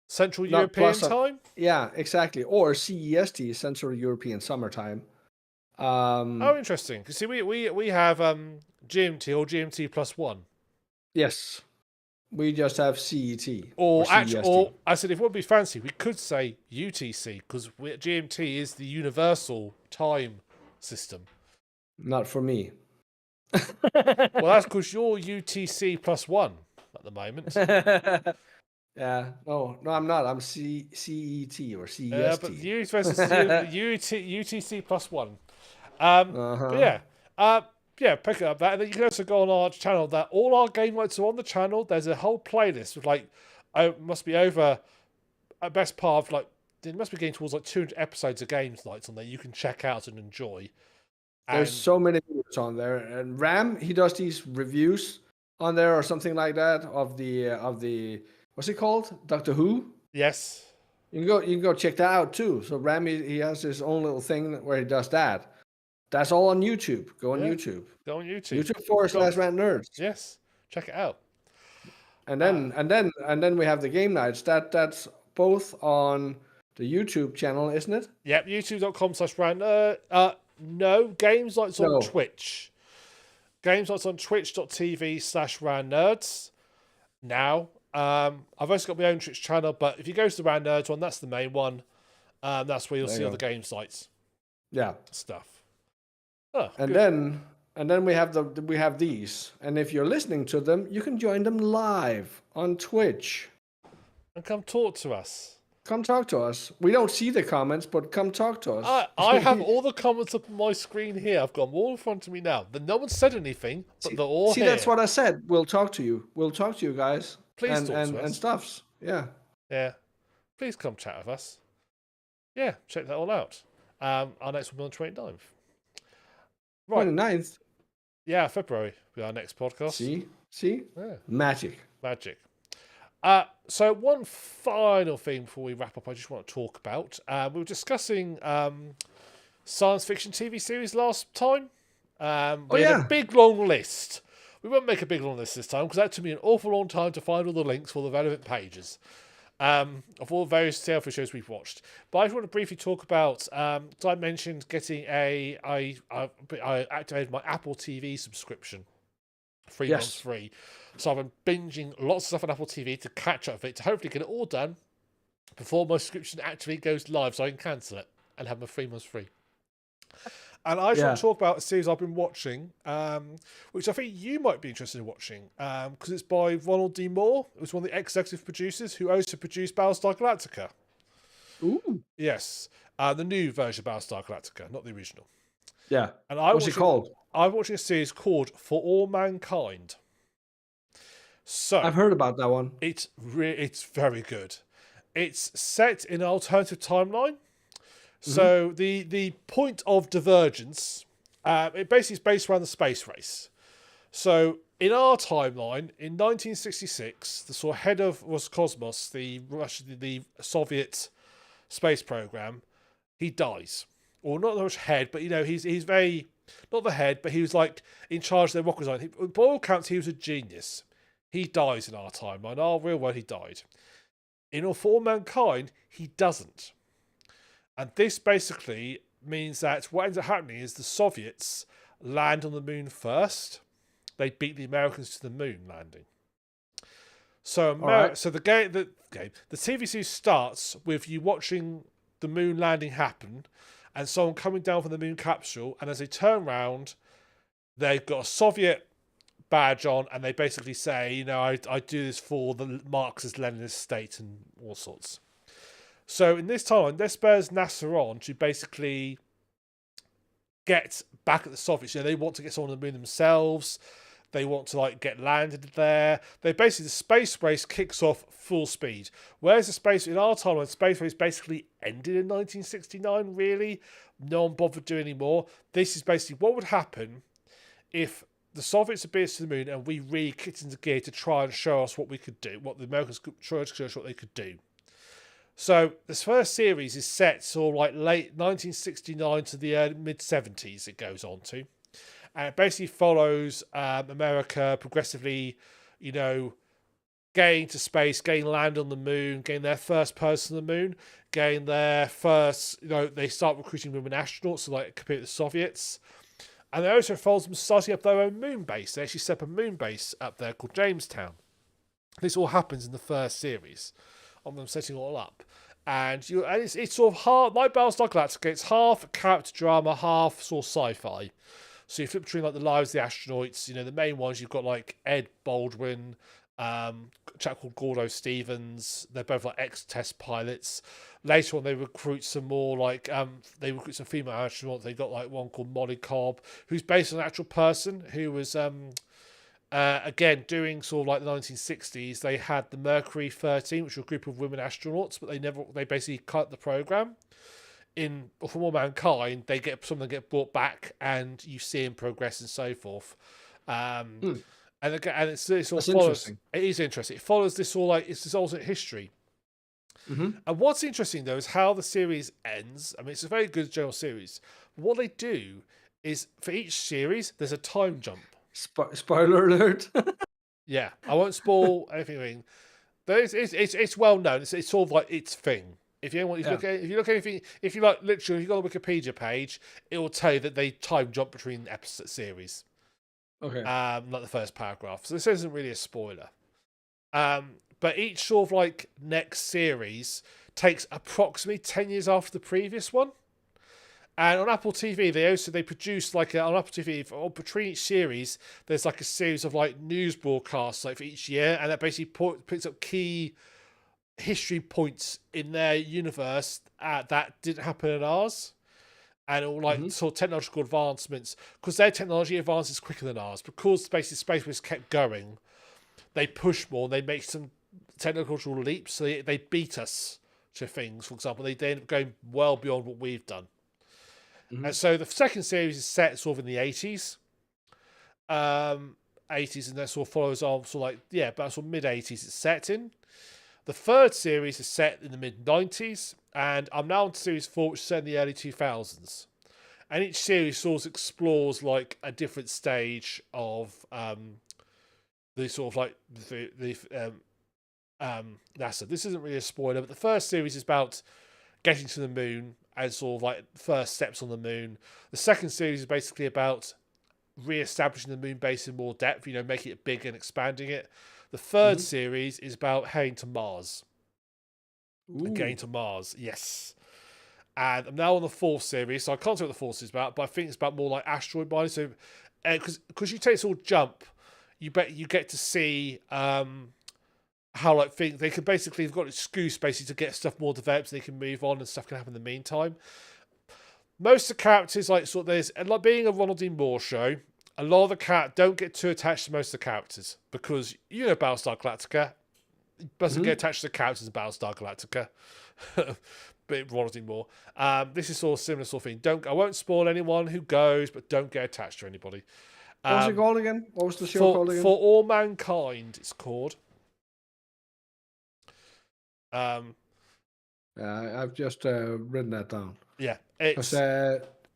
Central not European plus some. time. Yeah, exactly. Or CEST, Central European Summertime. Oh, interesting. Because see, we have GMT or GMT +1. Yes, we just have CET or Or actually, CEST. or I said, if it would be fancy, we could say UTC because GMT is the universal time system. Not for me. Well, that's because you're UTC +1 at the moment. Yeah, no, I'm not. I'm CET or But CEST. UTC +1. But Uh-huh. yeah, yeah, pick it up that, and then you can also go on our channel. That all our game nights are on the channel. There's a whole playlist with like, must be over a best part of like, it must be getting towards like 200 episodes of games nights on there. You can check out and enjoy. There's And so many videos on there, and Ram he does these reviews on there or something like that of the what's it called, Doctor Who. yes, You can go check that out too. So Ram he has his own little thing where he does that. That's all on YouTube. Go on yeah, YouTube. go on YouTube. YouTube forward slash Rant Nerds. Yes, check it out. And then we have the game nights. That's both on the YouTube channel, isn't it? Yep, youtube.com/brand. No, games nights on No. Twitch. Games nights on twitch.tv/RandNerds. Now, I've also got my own Twitch channel, but if you go to the Rand Nerds one, that's the main one. That's where you'll There see you all the go. game sites Yeah. stuff. Oh, And good. then we have these. And if you're listening to them, you can join them live on Twitch. And come talk to us. Come talk to us. We don't see the comments, but come talk to us. I have all the comments up on my screen here. I've got them all in front of me now. No one said anything, but they're all See, here. that's what I said. We'll talk to you. We'll talk to you guys. Please and, talk and, to us. and stuffs. Yeah. Yeah. Please come chat with us. Yeah, check that all out. Our next one will be on the 29th. Right. 29th. Yeah, February will be our next podcast. See? Yeah. Magic. So one final thing before we wrap up, I just want to talk about. We were discussing science fiction TV series last time. We had a big long list. We won't make a big long list this time because that took me an awful long time to find all the links for the relevant pages of all the various TV shows we've watched. But I just want to briefly talk about. So I mentioned getting I activated my Apple TV subscription. 3 months free. So I've been binging lots of stuff on Apple TV to catch up with it, to hopefully get it all done before my subscription actually goes live so I can cancel it and have my 3 months free. And I just want to talk about a series I've been watching, which I think you might be interested in watching, because it's by Ronald D. Moore. It was one of the executive producers who also produced Battlestar Galactica. Ooh. Yes. The new version of Battlestar Galactica, not the original. Yeah. And What's it called? I'm watching a series called For All Mankind. So I've heard about that one. It's very good. It's set in an alternative timeline. So the point of divergence, it basically is based around the space race. So in our timeline, in 1966, the sort of head of Roscosmos, the Soviet space program, he dies. Or not so much head, but he's very not the head, but he was like in charge of their rocket design. By all accounts, he was a genius. He dies in our timeline. Our real world, he died. In For All Mankind, he doesn't. And this basically means that what ends up happening is the Soviets land on the moon first. They beat the Americans to the moon landing. So, so the TV series starts with you watching the moon landing happen, and someone coming down from the moon capsule, and as they turn around, they've got a Soviet badge on, and they basically say, I do this for the Marxist-Leninist state and all sorts. So in this time, this spurs NASA on to basically get back at the Soviets. They want to get someone on the moon themselves. They want to get landed there. The space race kicks off full speed. Whereas in our timeline, space race basically ended in 1969. Really, no one bothered doing anymore. This is basically what would happen if the Soviets had beat us to the moon and we really kicked into gear to try and show us what we could do, what the Americans could try to show us what they could do. So this first series is set sort of late 1969 to the mid 70s. It goes on to. And it basically follows America progressively, getting to space, getting land on the moon, getting their first person on the moon, getting their first, they start recruiting women astronauts to like compete with the Soviets. And it also follows them starting up their own moon base. They actually set up a moon base up there called Jamestown. This all happens in the first series of them setting it all up. And it's sort of hard, like Battlestar Galactica, it's half character drama, half sort of sci-fi. So you flip between like the lives of the astronauts. The main ones you've got like Ed Baldwin, a chap called Gordo Stevens. They're both like ex-test pilots. Later on, they recruit some more like some female astronauts. They got like one called Molly Cobb, who's based on an actual person who was again doing sort of like the 1960s. They had the Mercury 13, which was a group of women astronauts, but they basically cut the program. For More Mankind, some of them get brought back, and you see them progress and so forth. And again, and it all follows. It is interesting. It follows this all like it's this alternate history. And what's interesting though is how the series ends. I mean, it's a very good general series. What they do is for each series, there's a time jump. Spoiler alert. Yeah, I won't spoil anything. But it's well known. It's sort of like its thing. If you look at anything, if you like literally, if you go on the Wikipedia page, it will tell you that they time jump between episode series. Okay. Like the first paragraph. So this isn't really a spoiler. But each sort of like next series takes approximately 10 years after the previous one. And on Apple TV, they produce like on Apple TV between each series, there's like a series of like news broadcasts like for each year, and that basically picks up key history points in their universe that didn't happen in ours, and all like sort of technological advancements, because their technology advances quicker than ours, because basically space was kept going. They push more, they make some technological leaps, so they beat us to things. For example, they end up going well beyond what we've done. And so the second series is set sort of in the 80s. 80s, and that sort of follows on sort of like about sort of mid 80s it's set in. The third series is set in the mid 90s, and I'm now on series 4, which is set in the early 2000s. And each series sort of explores like a different stage of the sort of like the NASA. This isn't really a spoiler, but the first series is about getting to the moon and sort of like first steps on the moon. The second series is basically about re-establishing the moon base in more depth, making it big and expanding it. The third series is about heading to Mars. And getting to Mars, yes. And I'm now on the fourth series, so I can't say what the fourth is about, but I think it's about more like asteroid mining. So, because you take this all jump, you get to see how like things they can basically, they've got excuse basically to get stuff more developed, so they can move on and stuff can happen in the meantime. Most of the characters, like sort of there's, and like being a Ronald D. Moore show, a lot of the don't get too attached to most of the characters, because Battlestar Galactica doesn't get attached to the characters of Battlestar Galactica. But Ronald D. Moore. This is sort of similar sort of thing. I won't spoil anyone who goes, but don't get attached to anybody. What was it called again? What was the show called again? For All Mankind, it's called. I've just written that down. Yeah, it's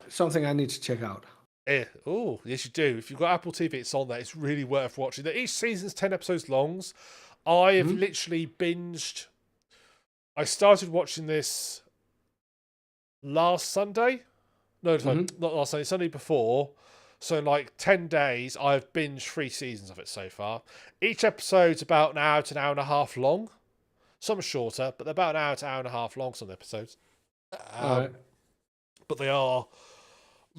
something I need to check out. Oh, yes, you do. If you've got Apple TV, it's on there. It's really worth watching. Each season's 10 episodes long. I have literally binged. I started watching this last Sunday. No, not last Sunday. Sunday before. So in like 10 days, I've binged 3 seasons of it so far. Each episode's about an hour to an hour and a half long. Some are shorter, but they're about an hour to an hour and a half long, some episodes. But they are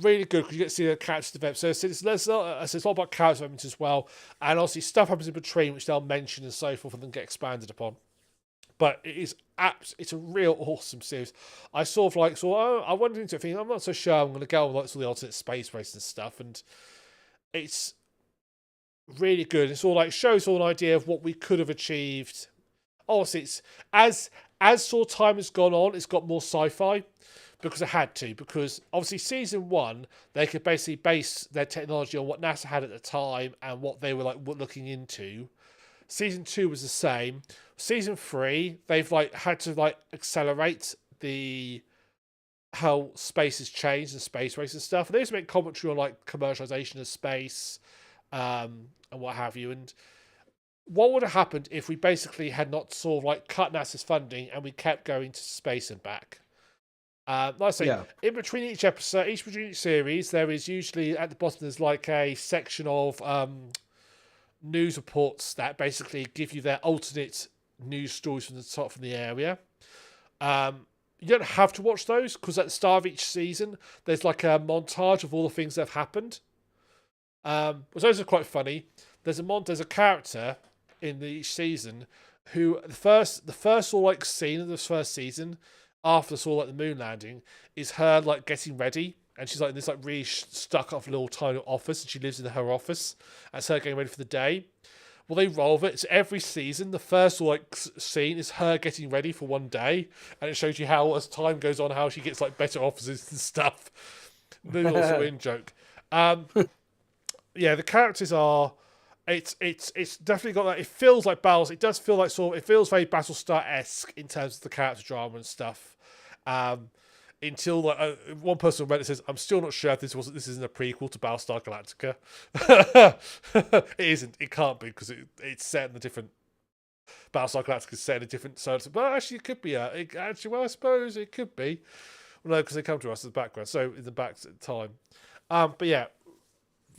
really good because you get to see the characters develop. So it's all about character development as well. And obviously stuff happens in between, which they'll mention and so forth and then get expanded upon. But it's a real awesome series. I I went into it thinking, I'm not so sure I'm going to go on like all the alternate space races and stuff. And it's really good. It's all like shows all an idea of what we could have achieved. Obviously, it's as sort of time has gone on, it's got more sci-fi because it had to. Because obviously, season 1, they could basically base their technology on what NASA had at the time and what they were like looking into. Season 2 was the same. Season 3, they've like had to like accelerate how space has changed and space race and stuff. And they just make commentary on like commercialization of space and what have you. And what would have happened if we basically had not sort of like cut NASA's funding and we kept going to space and back? Like I say, Yeah. in between each episode, between each series, there is usually at the bottom there's like a section of news reports that basically give you their alternate news stories from the area. You don't have to watch those because at the start of each season, there's like a montage of all the things that have happened. Which those are quite funny. There's a character in each season who the first sort of like scene of this first season after sort of like the moon landing is her like getting ready, and she's like in this like really stuck up little tiny office, and she lives in her office. That's her getting ready for the day. Well, they roll with it. It's every season. The first like scene is her getting ready for one day, and it shows you how as time goes on how she gets like better offices and stuff. There's also in joke. Yeah, the characters are. It's definitely got that. It feels like battles. It does feel like it feels very Battlestar-esque in terms of the character drama and stuff. Until like one person on Reddit says, "I'm still not sure if this isn't a prequel to Battlestar Galactica." It isn't. It can't be because it's set in a different. Battlestar Galactica is set in a different. But actually, it could be. Well, I suppose it could be. Well, no, because they come to us in the background. So in the back time. But yeah.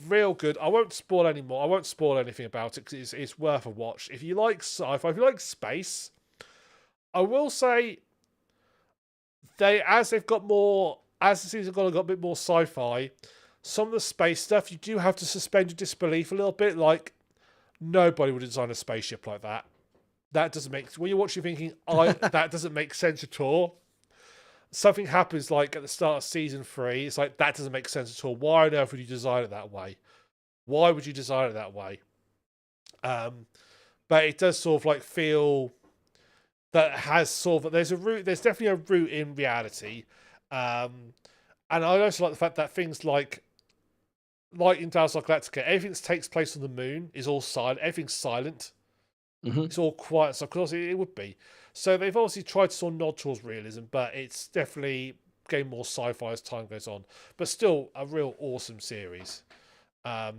Real good. I won't spoil anymore. I won't spoil anything about it because it's worth a watch. If you like sci-fi, if you like space, I will say as the season got a bit more sci-fi, some of the space stuff you do have to suspend your disbelief a little bit. Like nobody would design a spaceship like that. That doesn't make when you're watching thinking that doesn't make sense at all. Something happens like at the start of season 3. It's like that doesn't make sense at all. Why on earth would you design it that way? Why would you design it that way? But it does sort of like feel that it has sort of there's definitely a root in reality. And I also like the fact that things like in Battlestar Galactica, everything that takes place on the moon is all silent. Everything's silent. Mm-hmm. It's all quiet stuff because it would be. So they've obviously tried to sort of nod towards realism, but it's definitely getting more sci-fi as time goes on. But still a real awesome series. But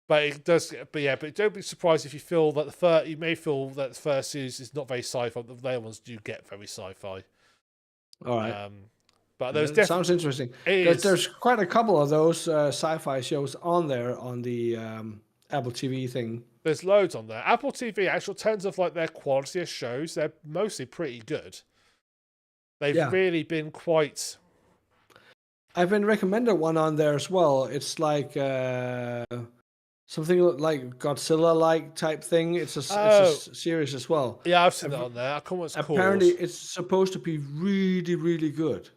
it does. But don't be surprised if you feel that you may feel that the first series is not very sci-fi. But the later ones do get very sci-fi. All right. But there's That sounds interesting. There's quite a couple of those sci-fi shows on there on the Apple TV thing. There's loads on there. Apple TV, actually, in terms of like their quality of shows, they're mostly pretty good. They've really been quite. I've been recommended one on there as well. It's like something like Godzilla-like type thing. It's a series as well. Yeah, I've seen that on there. I can't remember what it's called. Apparently, it's supposed to be really, really good.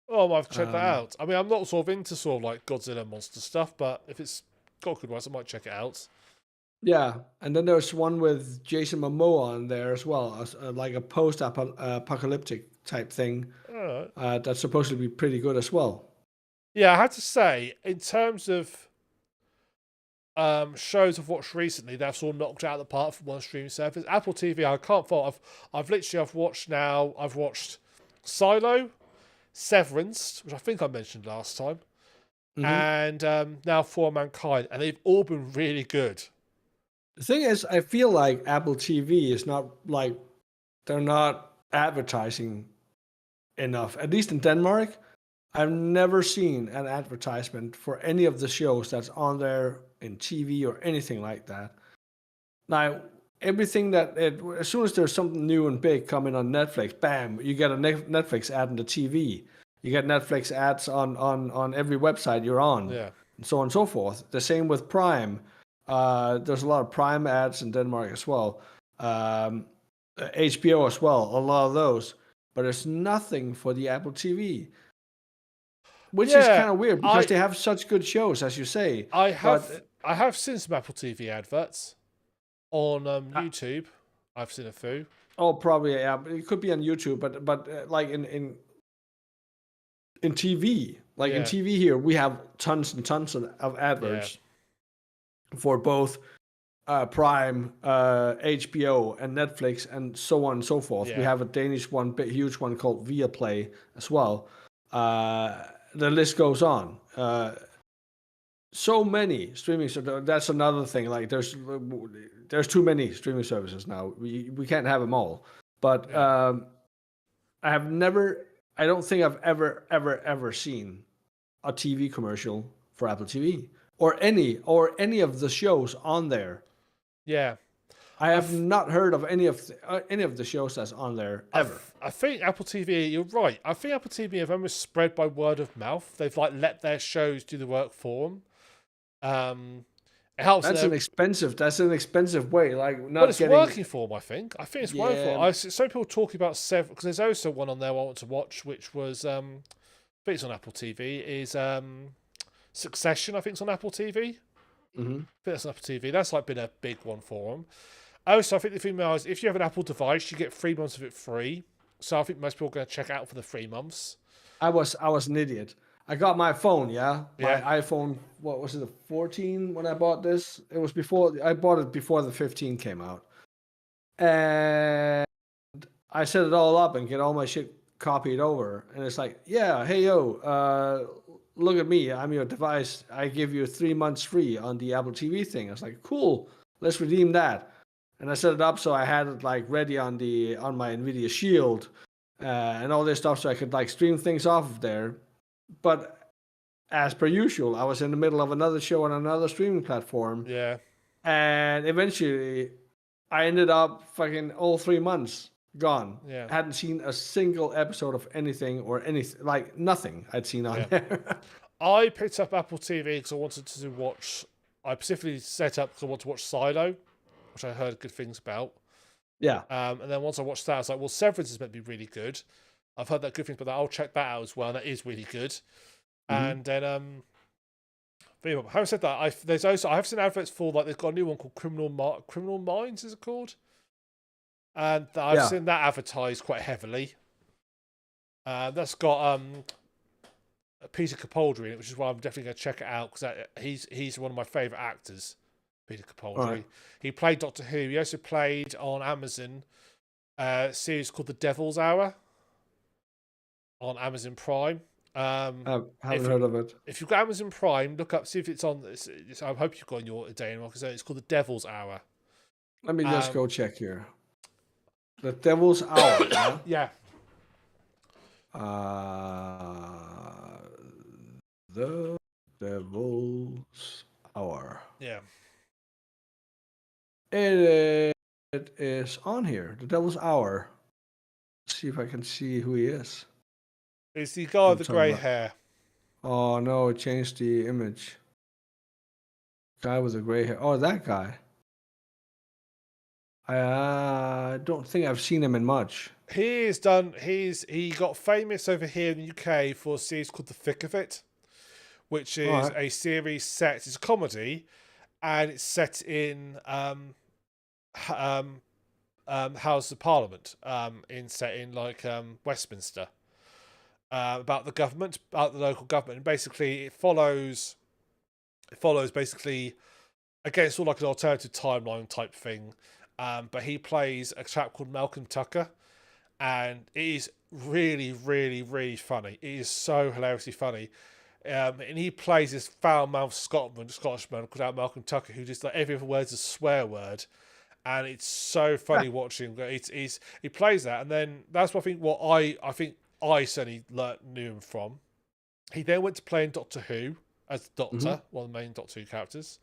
Oh, I've checked that out. I mean, I'm not sort of into sort of like Godzilla monster stuff, but if it's got good ones, I might check it out. Yeah, and then there's one with Jason Momoa on there as well, like a post-apocalyptic type thing. That's supposed to be pretty good as well. Yeah, I have to say, in terms of shows I've watched recently, they've sort of knocked out of the park from one streaming service. Apple TV, I can't fault. I've watched Silo, Severance, which I think I mentioned last time, and now For Mankind, and they've all been really good. The thing is, I feel like Apple TV is not like they're not advertising enough. At least in Denmark, I've never seen an advertisement for any of the shows that's on there in TV or anything like that. Now, everything as soon as there's something new and big coming on Netflix, bam, you get a Netflix ad on the TV. You get Netflix ads on every website you're on, and so on and so forth. The same with Prime. There's a lot of Prime ads in Denmark as well. HBO as well, a lot of those. But there's nothing for the Apple TV. Which is kind of weird because they have such good shows, as you say. I have seen some Apple TV adverts on YouTube. I've seen a few. Oh, probably, yeah. It could be on YouTube, but like in TV, in TV here, we have tons and tons of adverts for both Prime, HBO, and Netflix, and so on and so forth. We have a Danish one, huge one called Viaplay as well. The list goes on. so many streaming. So that's another thing. Like there's too many streaming services now. We can't have them all. But Yeah. I have never. I don't think I've ever seen a TV commercial for Apple TV or any of the shows on there. Yeah. I I, have f- not heard of any of the shows that's on there ever. I think Apple TV, you're right. I think Apple TV have almost spread by word of mouth. They've like let their shows do the work for them. It helps That's that an expensive. That's an expensive way. Like but not it's getting. working for them, I think. I think it's working for Yeah. 'em. I see some people talking about several because there's also one on there I want to watch, which was I think it's on Apple TV, is Succession, I think it's on Apple TV. Hmm. I think that's on Apple TV. That's like been a big one for them. Also, I think the thing is, if you have an Apple device, you get 3 months of it free. So I think most people are going to check it out for the 3 months. I was an idiot. I got my phone, yeah, my Yeah, iPhone. What was it, the 14 when I bought this? It was before I bought it before the 15 came out, and I set it all up and get all my shit copied over. And it's like, yeah, hey yo, look at me, I'm your device. I give you 3 months free on the Apple TV thing. I was like, cool, let's redeem that. And I set it up so I had it like ready on my Nvidia Shield and all this stuff, so I could like stream things off of there. But as per usual, I was in the middle of another show on another streaming platform, yeah, and eventually I ended up fucking all 3 months gone. yeah, I hadn't seen a single episode of anything or anything, like nothing I'd seen on yeah. there. I picked up Apple TV because I wanted to watch. I specifically set up because I want to watch Silo, which I heard good things about. Yeah. And then once I watched that, I was like, well, Severance is meant to be really good. I've heard that good things, but I'll check that out as well. That is really good. Hmm. And then, but yeah, having said that, I've seen adverts for like they've got a new one called Criminal Minds, is it called? And I've Yeah. seen that advertised quite heavily. That's got Peter Capaldi in it, which is why I'm definitely going to check it out because he's one of my favourite actors. Peter All Capaldi. right. He played Doctor Who. He also played on Amazon a series called The Devil's Hour on Amazon Prime. I haven't if heard of it. if you've got Amazon Prime, look up, see if it's on. I hope you've got on your day anymore because it's called The Devil's Hour. Let me just Um, go check here. The Devil's Hour. Yeah. yeah, Uh, the Devil's Hour. yeah. It is on here. The Devil's Hour. Let's see if I can see who he is. It's the guy with I'm the talking grey about. hair. Oh no, it changed the image. Guy with the gray hair. Oh, that guy. I don't think I've seen him in much. He got famous over here in the UK for a series called The Thick of It, which All is right. a series set. It's a comedy, and it's set in House of Parliament, set in like Westminster, about the government, about the local government, and basically it follows basically again, it's all like an alternative timeline type thing. But he plays a chap called Malcolm Tucker, and it is really, really, really funny. It is so hilariously funny. And he plays this foul-mouthed Scottishman called Malcolm Tucker, who just like every other word's a swear word, and it's so funny watching. He plays that, and then that's what I certainly knew him from. He then went to play in Doctor Who as the Mm-hmm. Doctor, one of the main Doctor Who characters.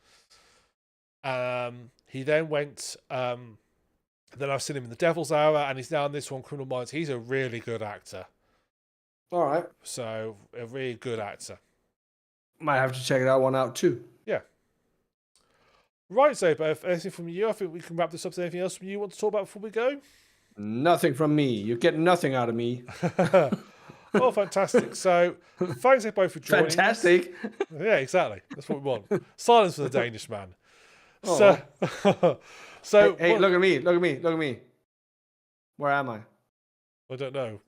He then went. Then I've seen him in The Devil's Hour, and he's now in this one, Criminal Minds. He's a really good actor. All right. So a really good actor. Might have to check that one out too. Yeah. Right, Zaber, if anything from you, I think we can wrap this up. Is there anything else from you want to talk about before we go? Nothing from me. You get nothing out of me. Oh, fantastic. So thanks both for joining us. Fantastic. Yeah, exactly. That's what we want. Silence for the Danish man. Oh. So, Hey, look at me. Look at me. Look at me. Where am I? I don't know.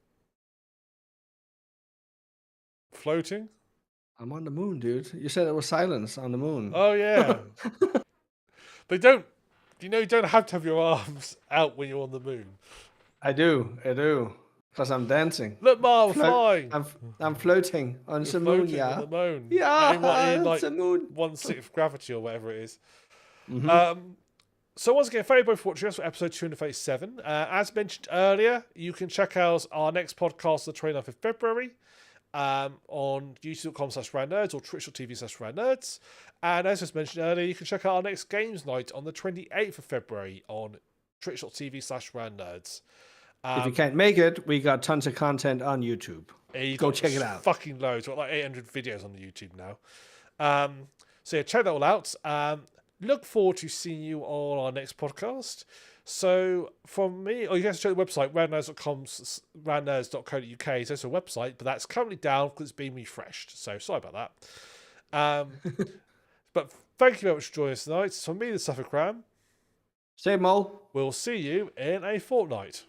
Floating? I'm on the moon, dude. You said it was silence on the moon. Oh, yeah. But you don't have to have your arms out when you're on the moon. I do. I do. Because I'm dancing. Look, Mar, we're Float. flying. I'm floating on You're the moon, floating yeah. on the moon. Yeah, In it's like the moon. 1/6 gravity or whatever it is. Mm-hmm. So once again, thank you both for watching us for episode 237. As mentioned earlier, you can check out our next podcast the 29th of February on youtube.com/randnerds or twitch.tv/randnerds. And as just mentioned earlier, you can check out our next games night on the 28th of February on twitch.tv/randnerds. If you can't make it, we got tons of content on YouTube. Go check it out. Fucking loads. We've got like 800 videos on the YouTube now. So yeah, check that all out. Look forward to seeing you on our next podcast. So from me, or you guys check the website, randnerds.co.uk. So it's a website, but that's currently down because it's being refreshed. So sorry about that. But thank you very much for joining us tonight. From me, the Suffolk Ram. Same old. We'll see you in a fortnight.